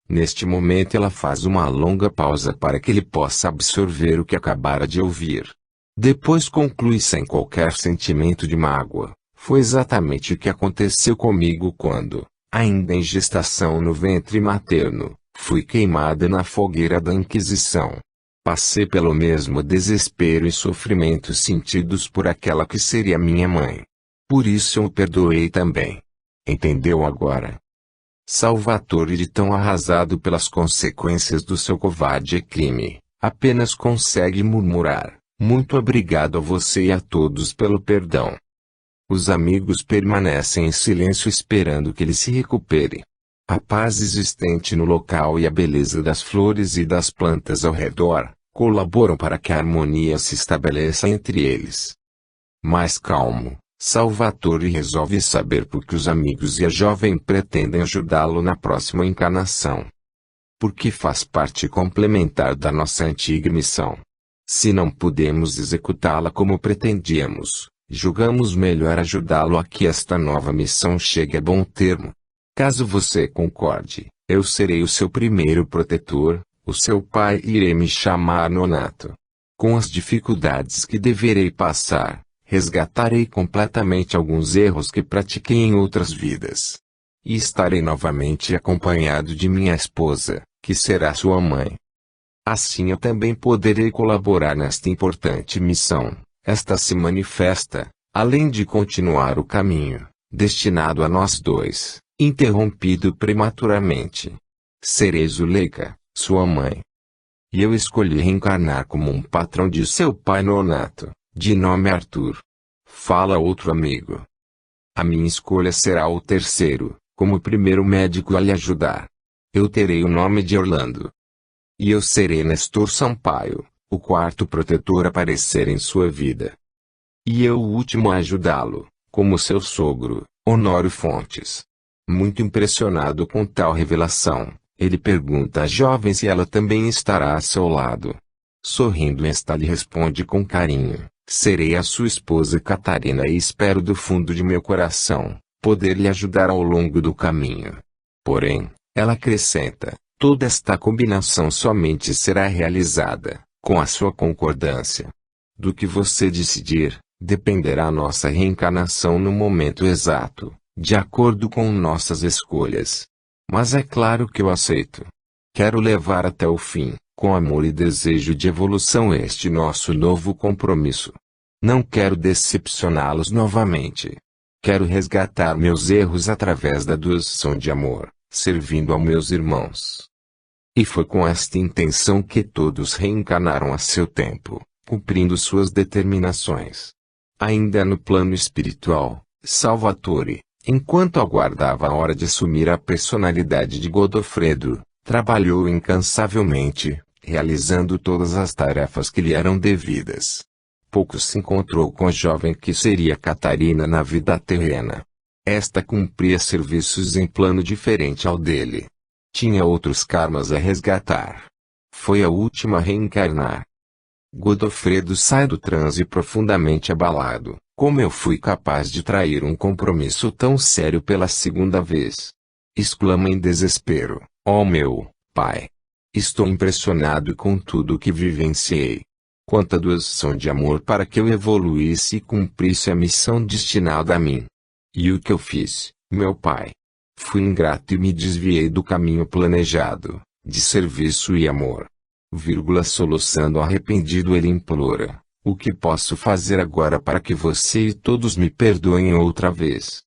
Neste momento ela faz uma longa pausa para que ele possa absorver o que acabara de ouvir. Depois conclui sem qualquer sentimento de mágoa: foi exatamente o que aconteceu comigo quando, ainda em gestação no ventre materno, fui queimada na fogueira da Inquisição. Passei pelo mesmo desespero e sofrimento sentidos por aquela que seria minha mãe. Por isso eu o perdoei também. Entendeu agora? Salvatore, de tão arrasado pelas consequências do seu covarde crime, apenas consegue murmurar: muito obrigado a você e a todos pelo perdão. Os amigos permanecem em silêncio esperando que ele se recupere. A paz existente no local e a beleza das flores e das plantas ao redor colaboram para que a harmonia se estabeleça entre eles. Mais calmo, Salvatore resolve saber por que os amigos e a jovem pretendem ajudá-lo na próxima encarnação. Porque faz parte complementar da nossa antiga missão. Se não pudemos executá-la como pretendíamos, julgamos melhor ajudá-lo a que esta nova missão chegue a bom termo. Caso você concorde, eu serei o seu primeiro protetor, o seu pai, e irei me chamar Nonato. Com as dificuldades que deverei passar, resgatarei completamente alguns erros que pratiquei em outras vidas. E estarei novamente acompanhado de minha esposa, que será sua mãe. Assim eu também poderei colaborar nesta importante missão. Esta se manifesta, além de continuar o caminho, destinado a nós dois, interrompido prematuramente. Serei Zuleika, sua mãe. E eu escolhi reencarnar como um patrão de seu pai Nonato, de nome Arthur. Fala outro amigo. A minha escolha será o terceiro, como primeiro médico a lhe ajudar. Eu terei o nome de Orlando. E eu serei Nestor Sampaio, o quarto protetor a aparecer em sua vida. E eu o último a ajudá-lo, como seu sogro, Honório Fontes. Muito impressionado com tal revelação, ele pergunta à jovem se ela também estará a seu lado. Sorrindo, esta lhe responde com carinho: serei a sua esposa Catarina e espero do fundo de meu coração poder lhe ajudar ao longo do caminho. Porém, ela acrescenta, toda esta combinação somente será realizada com a sua concordância. Do que você decidir, dependerá a nossa reencarnação no momento exato, de acordo com nossas escolhas. Mas é claro que eu aceito. Quero levar até o fim, com amor e desejo de evolução, este nosso novo compromisso. Não quero decepcioná-los novamente. Quero resgatar meus erros através da doação de amor, servindo a meus irmãos. E foi com esta intenção que todos reencarnaram a seu tempo, cumprindo suas determinações. Ainda no plano espiritual, Salvatore, enquanto aguardava a hora de assumir a personalidade de Godofredo, trabalhou incansavelmente, realizando todas as tarefas que lhe eram devidas. Pouco se encontrou com a jovem que seria Catarina na vida terrena. Esta cumpria serviços em plano diferente ao dele. Tinha outros karmas a resgatar. Foi a última a reencarnar. Godofredo sai do transe profundamente abalado. Como eu fui capaz de trair um compromisso tão sério pela segunda vez? Exclama em desespero: ó meu pai! Estou impressionado com tudo o que vivenciei. Quanta doação de amor para que eu evoluísse e cumprisse a missão destinada a mim. E o que eu fiz, meu pai? Fui ingrato e me desviei do caminho planejado, de serviço e amor. Soluçando arrependido, ele implora: o que posso fazer agora para que você e todos me perdoem outra vez?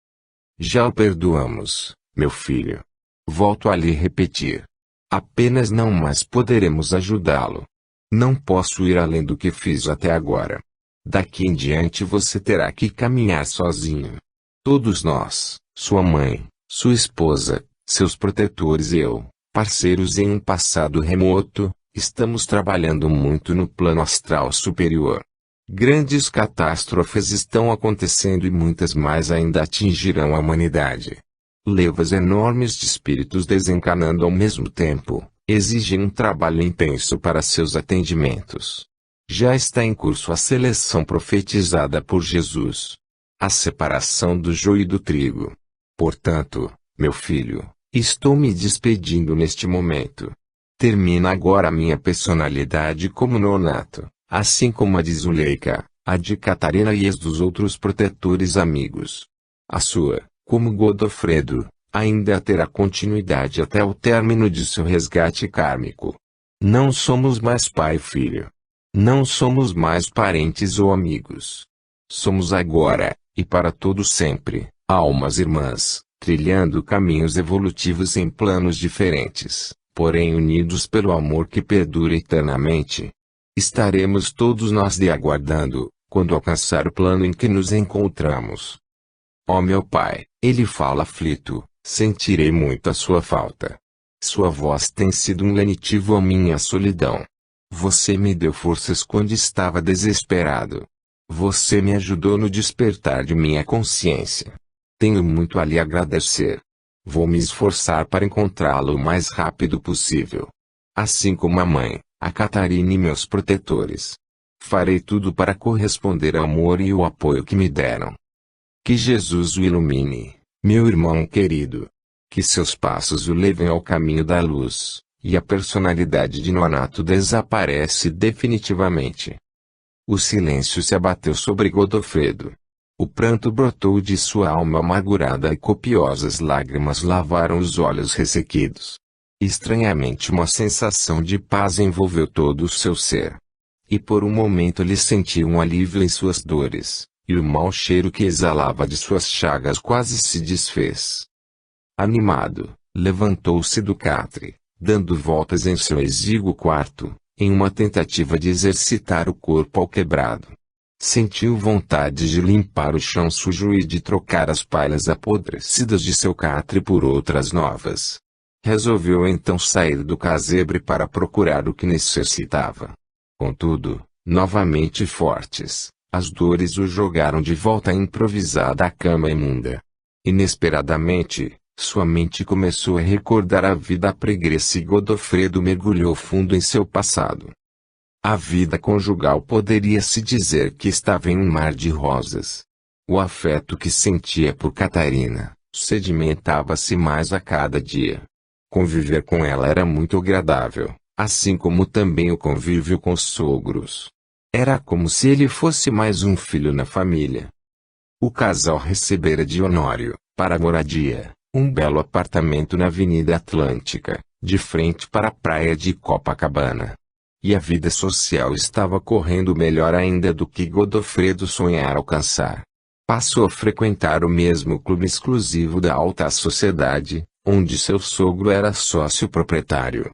Já o perdoamos, meu filho. Volto a lhe repetir. Apenas não mais poderemos ajudá-lo. Não posso ir além do que fiz até agora. Daqui em diante você terá que caminhar sozinho. Todos nós, sua mãe, sua esposa, seus protetores e eu, parceiros em um passado remoto, estamos trabalhando muito no plano astral superior. Grandes catástrofes estão acontecendo e muitas mais ainda atingirão a humanidade. Levas enormes de espíritos desencarnando ao mesmo tempo exigem um trabalho intenso para seus atendimentos. Já está em curso a seleção profetizada por Jesus. A separação do joio e do trigo. Portanto, meu filho, Estou me despedindo neste momento. Termina agora a minha personalidade como Nonato, assim como a de Zuleika, a de Catarina e as dos outros protetores amigos. A sua, como Godofredo, ainda terá continuidade até o término de seu resgate kármico. Não somos mais pai e filho. Não somos mais parentes ou amigos. Somos agora, e para todo sempre, almas irmãs, trilhando caminhos evolutivos em planos diferentes, porém unidos pelo amor que perdura eternamente. Estaremos todos nós lhe aguardando, quando alcançar o plano em que nos encontramos. Ó meu Pai, ele fala aflito, sentirei muito a sua falta. Sua voz tem sido um lenitivo à minha solidão. Você me deu forças quando estava desesperado. Você me ajudou no despertar de minha consciência. Tenho muito a lhe agradecer. Vou me esforçar para encontrá-lo o mais rápido possível. Assim como a mãe, a Catarina e meus protetores. Farei tudo para corresponder ao amor e o apoio que me deram. Que Jesus o ilumine, meu irmão querido. Que seus passos o levem ao caminho da luz, e a personalidade de Nonato desaparece definitivamente. O silêncio se abateu sobre Godofredo. O pranto brotou de sua alma amargurada e copiosas lágrimas lavaram os olhos ressequidos. Estranhamente uma sensação de paz envolveu todo o seu ser. E por um momento ele sentiu um alívio em suas dores, e o mau cheiro que exalava de suas chagas quase se desfez. Animado, levantou-se do catre, dando voltas em seu exíguo quarto, em uma tentativa de exercitar o corpo ao quebrado. Sentiu vontade de limpar o chão sujo e de trocar as palhas apodrecidas de seu catre por outras novas. Resolveu então sair do casebre para procurar o que necessitava. Contudo, novamente fortes, as dores o jogaram de volta à improvisada cama imunda. Inesperadamente, sua mente começou a recordar a vida pregressa e Godofredo mergulhou fundo em seu passado. A vida conjugal poderia-se dizer que estava em um mar de rosas. O afeto que sentia por Catarina, sedimentava-se mais a cada dia. Conviver com ela era muito agradável, assim como também o convívio com os sogros. Era como se ele fosse mais um filho na família. O casal recebera de Honório, para a moradia, um belo apartamento na Avenida Atlântica, de frente para a praia de Copacabana. E a vida social estava correndo melhor ainda do que Godofredo sonhara alcançar. Passou a frequentar o mesmo clube exclusivo da alta sociedade, onde seu sogro era sócio proprietário.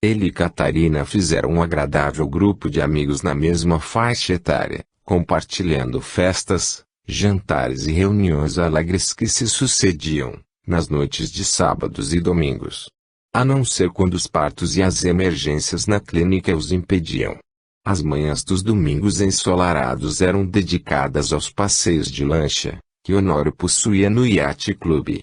Ele e Catarina fizeram um agradável grupo de amigos na mesma faixa etária, compartilhando festas, jantares e reuniões alegres que se sucediam, nas noites de sábados e domingos. A não ser quando os partos e as emergências na clínica os impediam. As manhãs dos domingos ensolarados eram dedicadas aos passeios de lancha, que Honório possuía no Yacht Club.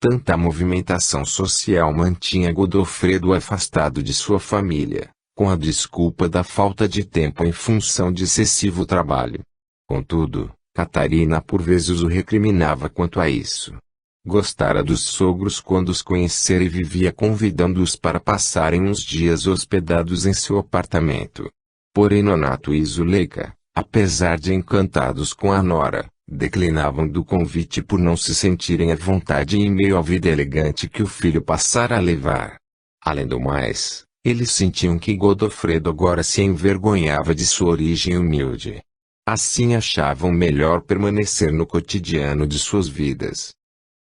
Tanta movimentação social mantinha Godofredo afastado de sua família, com a desculpa da falta de tempo em função de excessivo trabalho. Contudo, Catarina por vezes o recriminava quanto a isso. Gostara dos sogros quando os conhecera e vivia convidando-os para passarem uns dias hospedados em seu apartamento. Porém Nonato e Zuleika, apesar de encantados com a nora, declinavam do convite por não se sentirem à vontade em meio à vida elegante que o filho passara a levar. Além do mais, eles sentiam que Godofredo agora se envergonhava de sua origem humilde. Assim achavam melhor permanecer no cotidiano de suas vidas.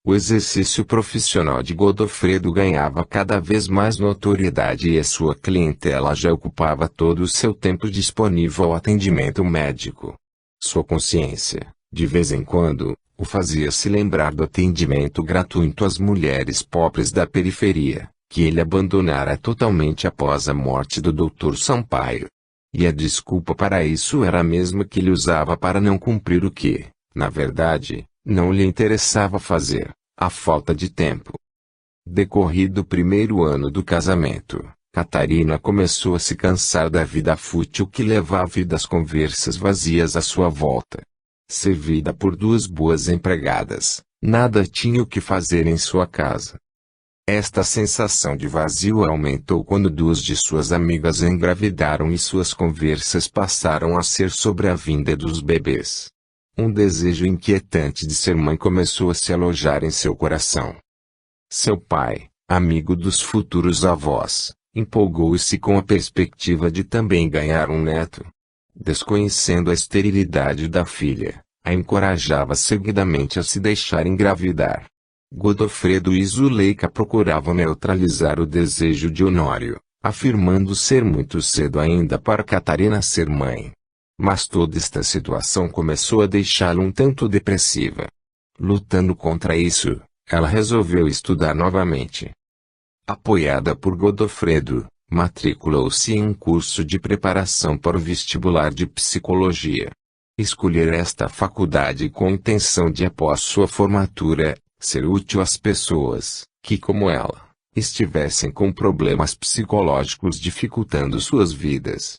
O exercício profissional de Godofredo ganhava cada vez mais notoriedade e a sua clientela já ocupava todo o seu tempo disponível ao atendimento médico. Sua consciência, de vez em quando, o fazia se lembrar do atendimento gratuito às mulheres pobres da periferia, que ele abandonara totalmente após a morte do Dr. Sampaio. E a desculpa para isso era a mesma que ele usava para não cumprir o que, na verdade, não lhe interessava fazer: a falta de tempo. Decorrido o primeiro ano do casamento, Catarina começou a se cansar da vida fútil que levava e das conversas vazias à sua volta. Servida por duas boas empregadas, nada tinha o que fazer em sua casa. Esta sensação de vazio aumentou quando duas de suas amigas engravidaram e suas conversas passaram a ser sobre a vinda dos bebês. Um desejo inquietante de ser mãe começou a se alojar em seu coração. Seu pai, amigo dos futuros avós, empolgou-se com a perspectiva de também ganhar um neto. Desconhecendo a esterilidade da filha, a encorajava seguidamente a se deixar engravidar. Godofredo e Zuleika procuravam neutralizar o desejo de Honório, afirmando ser muito cedo ainda para Catarina ser mãe. Mas toda esta situação começou a deixá-la um tanto depressiva. Lutando contra isso, ela resolveu estudar novamente. Apoiada por Godofredo, matriculou-se em um curso de preparação para o vestibular de psicologia. Escolher esta faculdade com a intenção de, após sua formatura, ser útil às pessoas, que como ela, estivessem com problemas psicológicos dificultando suas vidas.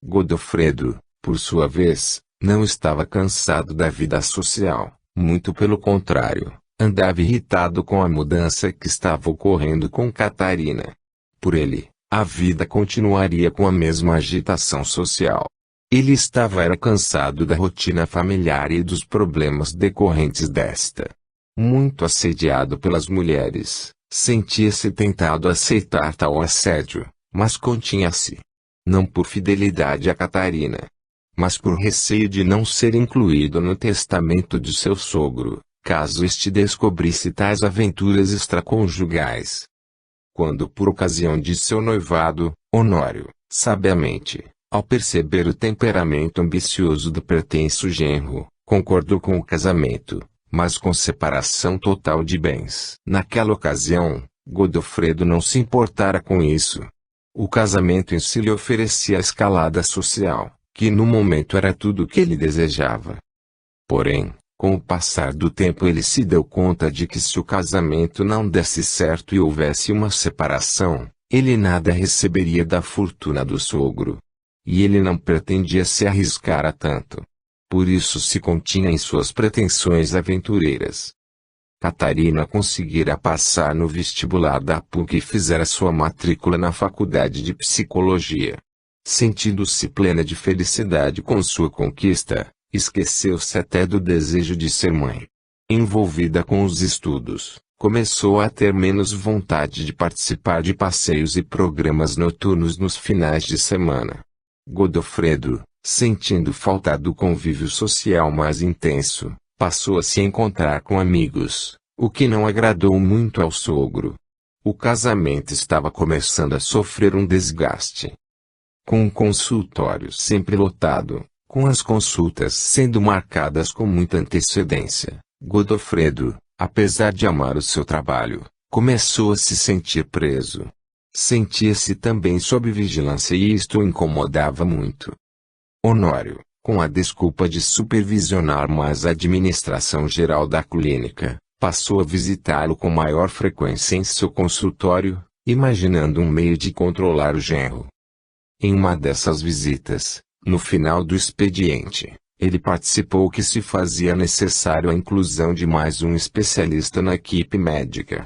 Godofredo, por sua vez, não estava cansado da vida social, muito pelo contrário, andava irritado com a mudança que estava ocorrendo com Catarina. Por ele, a vida continuaria com a mesma agitação social. Ele era cansado da rotina familiar e dos problemas decorrentes desta. Muito assediado pelas mulheres, sentia-se tentado a aceitar tal assédio, mas continha-se. Não por fidelidade a Catarina, mas por receio de não ser incluído no testamento de seu sogro, caso este descobrisse tais aventuras extraconjugais. Quando por ocasião de seu noivado, Honório, sabiamente, ao perceber o temperamento ambicioso do pretenso genro, concordou com o casamento, mas com separação total de bens. Naquela ocasião, Godofredo não se importara com isso. O casamento em si lhe oferecia a escalada social, que no momento era tudo o que ele desejava. Porém, com o passar do tempo ele se deu conta de que se o casamento não desse certo e houvesse uma separação, ele nada receberia da fortuna do sogro. E ele não pretendia se arriscar a tanto. Por isso se continha em suas pretensões aventureiras. Catarina conseguira passar no vestibular da PUC e fizera sua matrícula na faculdade de psicologia. Sentindo-se plena de felicidade com sua conquista, esqueceu-se até do desejo de ser mãe. Envolvida com os estudos, começou a ter menos vontade de participar de passeios e programas noturnos nos finais de semana. Godofredo, sentindo falta do convívio social mais intenso, passou a se encontrar com amigos, o que não agradou muito ao sogro. O casamento estava começando a sofrer um desgaste. Com o consultório sempre lotado, com as consultas sendo marcadas com muita antecedência, Godofredo, apesar de amar o seu trabalho, começou a se sentir preso. Sentia-se também sob vigilância e isto o incomodava muito. Honório, com a desculpa de supervisionar mais a administração geral da clínica, passou a visitá-lo com maior frequência em seu consultório, imaginando um meio de controlar o genro. Em uma dessas visitas, no final do expediente, ele participou que se fazia necessário a inclusão de mais um especialista na equipe médica.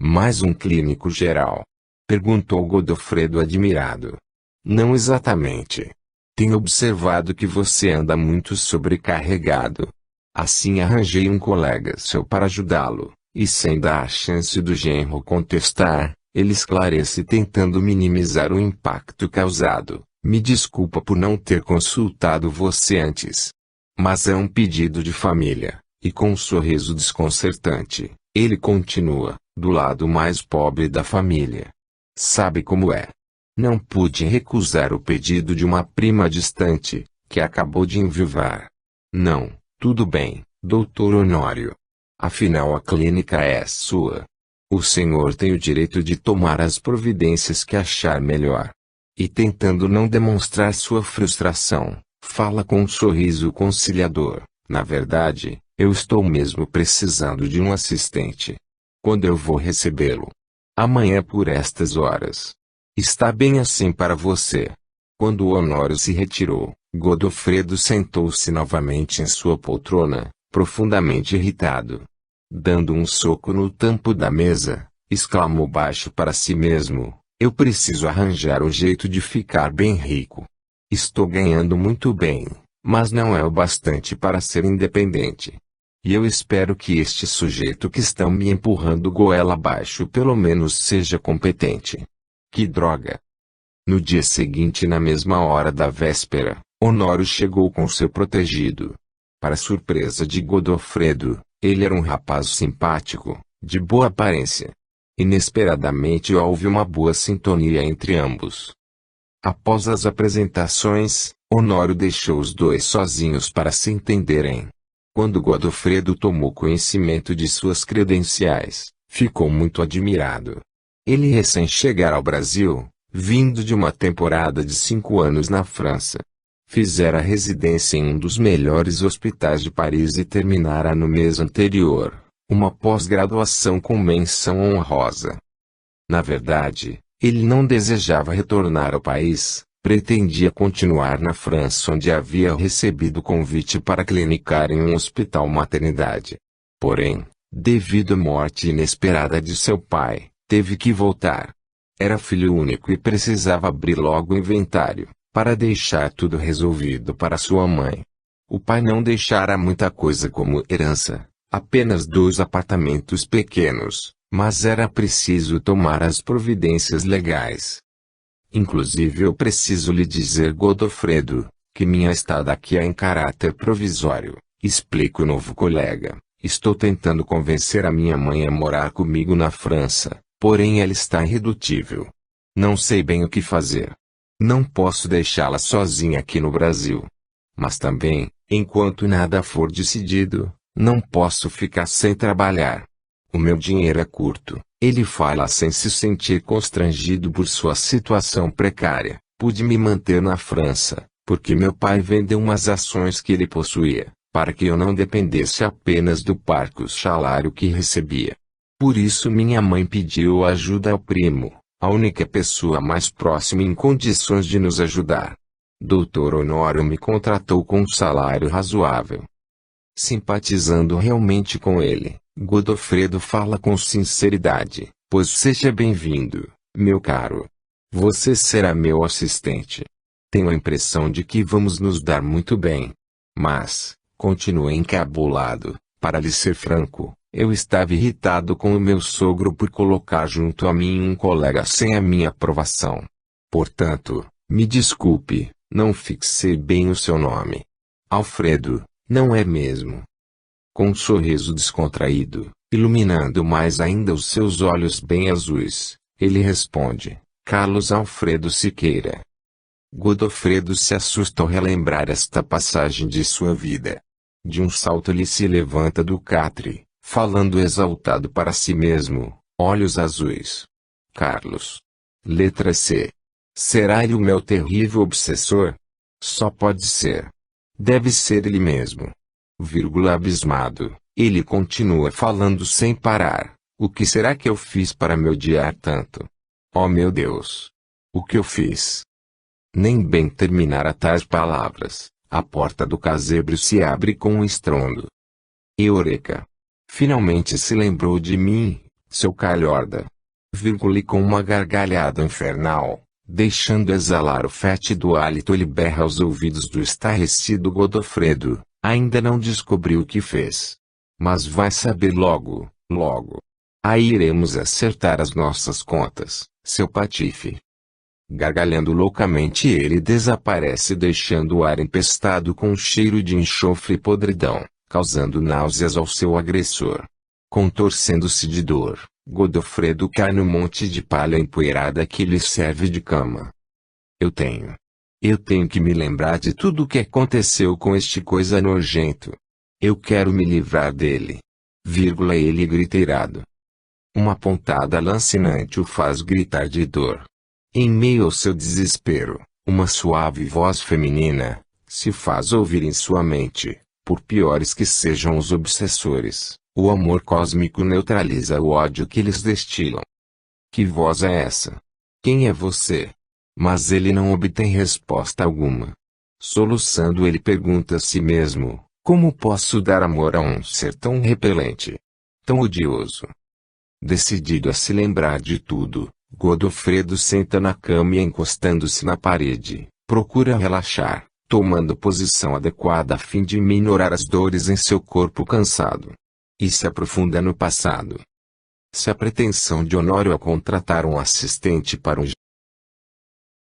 Mais um clínico geral? Perguntou Godofredo admirado. Não exatamente. Tenho observado que você anda muito sobrecarregado. Assim arranjei um colega seu para ajudá-lo, e sem dar a chance do genro contestar, ele esclarece tentando minimizar o impacto causado. Me desculpa por não ter consultado você antes. Mas é um pedido de família, e com um sorriso desconcertante, ele continua, do lado mais pobre da família. Sabe como é? Não pude recusar o pedido de uma prima distante, que acabou de enviuvar. Não, tudo bem, doutor Honório. Afinal a clínica é sua. O senhor tem o direito de tomar as providências que achar melhor. E tentando não demonstrar sua frustração, fala com um sorriso conciliador. Na verdade, eu estou mesmo precisando de um assistente. Quando eu vou recebê-lo? Amanhã por estas horas. Está bem assim para você. Quando o Honório se retirou, Godofredo sentou-se novamente em sua poltrona, profundamente irritado. Dando um soco no tampo da mesa, exclamou baixo para si mesmo, eu preciso arranjar um jeito de ficar bem rico. Estou ganhando muito bem, mas não é o bastante para ser independente. E eu espero que este sujeito que estão me empurrando goela abaixo pelo menos seja competente. Que droga! No dia seguinte, na mesma hora da véspera, Honório chegou com seu protegido. Para surpresa de Godofredo, ele era um rapaz simpático, de boa aparência. Inesperadamente houve uma boa sintonia entre ambos. Após as apresentações, Honório deixou os dois sozinhos para se entenderem. Quando Godofredo tomou conhecimento de suas credenciais, ficou muito admirado. Ele recém chegara ao Brasil, vindo de uma temporada de 5 anos na França. Fizera residência em um dos melhores hospitais de Paris e terminara no mês anterior uma pós-graduação com menção honrosa. Na verdade, ele não desejava retornar ao país, pretendia continuar na França onde havia recebido convite para clinicar em um hospital maternidade. Porém, devido à morte inesperada de seu pai, teve que voltar. Era filho único e precisava abrir logo o inventário, para deixar tudo resolvido para sua mãe. O pai não deixara muita coisa como herança, apenas 2 apartamentos pequenos, mas era preciso tomar as providências legais. Inclusive eu preciso lhe dizer, Godofredo, que minha estada aqui é em caráter provisório, explica o novo colega. Estou tentando convencer a minha mãe a morar comigo na França, porém ela está irredutível. Não sei bem o que fazer. Não posso deixá-la sozinha aqui no Brasil. Mas também, enquanto nada for decidido, não posso ficar sem trabalhar. O meu dinheiro é curto. Ele fala sem se sentir constrangido por sua situação precária. Pude me manter na França, porque meu pai vendeu umas ações que ele possuía, para que eu não dependesse apenas do parco salário que recebia. Por isso minha mãe pediu ajuda ao primo, a única pessoa mais próxima em condições de nos ajudar. Dr. Honório me contratou com um salário razoável. Simpatizando realmente com ele, Godofredo fala com sinceridade, pois seja bem-vindo, meu caro. Você será meu assistente. Tenho a impressão de que vamos nos dar muito bem. Mas, continuei encabulado, para lhe ser franco, eu estava irritado com o meu sogro por colocar junto a mim um colega sem a minha aprovação. Portanto, me desculpe, não fixei bem o seu nome. Alfredo, não é mesmo? Com um sorriso descontraído, iluminando mais ainda os seus olhos bem azuis, ele responde, Carlos Alfredo Siqueira. Godofredo se assusta ao relembrar esta passagem de sua vida. De um salto ele se levanta do catre, falando exaltado para si mesmo, olhos azuis. Carlos. Letra C. Será ele o meu terrível obsessor? Só pode ser. Deve ser ele mesmo. Vírgula abismado, ele continua falando sem parar. O que será que eu fiz para me odiar tanto? Oh meu Deus! O que eu fiz? Nem bem terminara tais palavras, a porta do casebre se abre com um estrondo. Eureka! Finalmente se lembrou de mim, seu calhorda. E com uma gargalhada infernal, deixando exalar o fétido hálito, ele berra aos ouvidos do estarrecido Godofredo, ainda não descobriu o que fez. Mas vai saber logo, logo. Aí iremos acertar as nossas contas, seu patife. Gargalhando loucamente ele desaparece deixando o ar empestado com um cheiro de enxofre e podridão, causando náuseas ao seu agressor. Contorcendo-se de dor, Godofredo cai no monte de palha empoeirada que lhe serve de cama. Eu tenho que me lembrar de tudo o que aconteceu com este coisa nojento. Eu quero me livrar dele. Ele grita irado. Uma pontada lancinante o faz gritar de dor. Em meio ao seu desespero, uma suave voz feminina se faz ouvir em sua mente. Por piores que sejam os obsessores, o amor cósmico neutraliza o ódio que eles destilam. Que voz é essa? Quem é você? Mas ele não obtém resposta alguma. Soluçando ele pergunta a si mesmo, como posso dar amor a um ser tão repelente? Tão odioso? Decidido a se lembrar de tudo, Godofredo senta na cama e, encostando-se na parede, procura relaxar, tomando posição adequada a fim de minorar as dores em seu corpo cansado. E se aprofunda no passado. Se a pretensão de Honório a contratar um assistente para um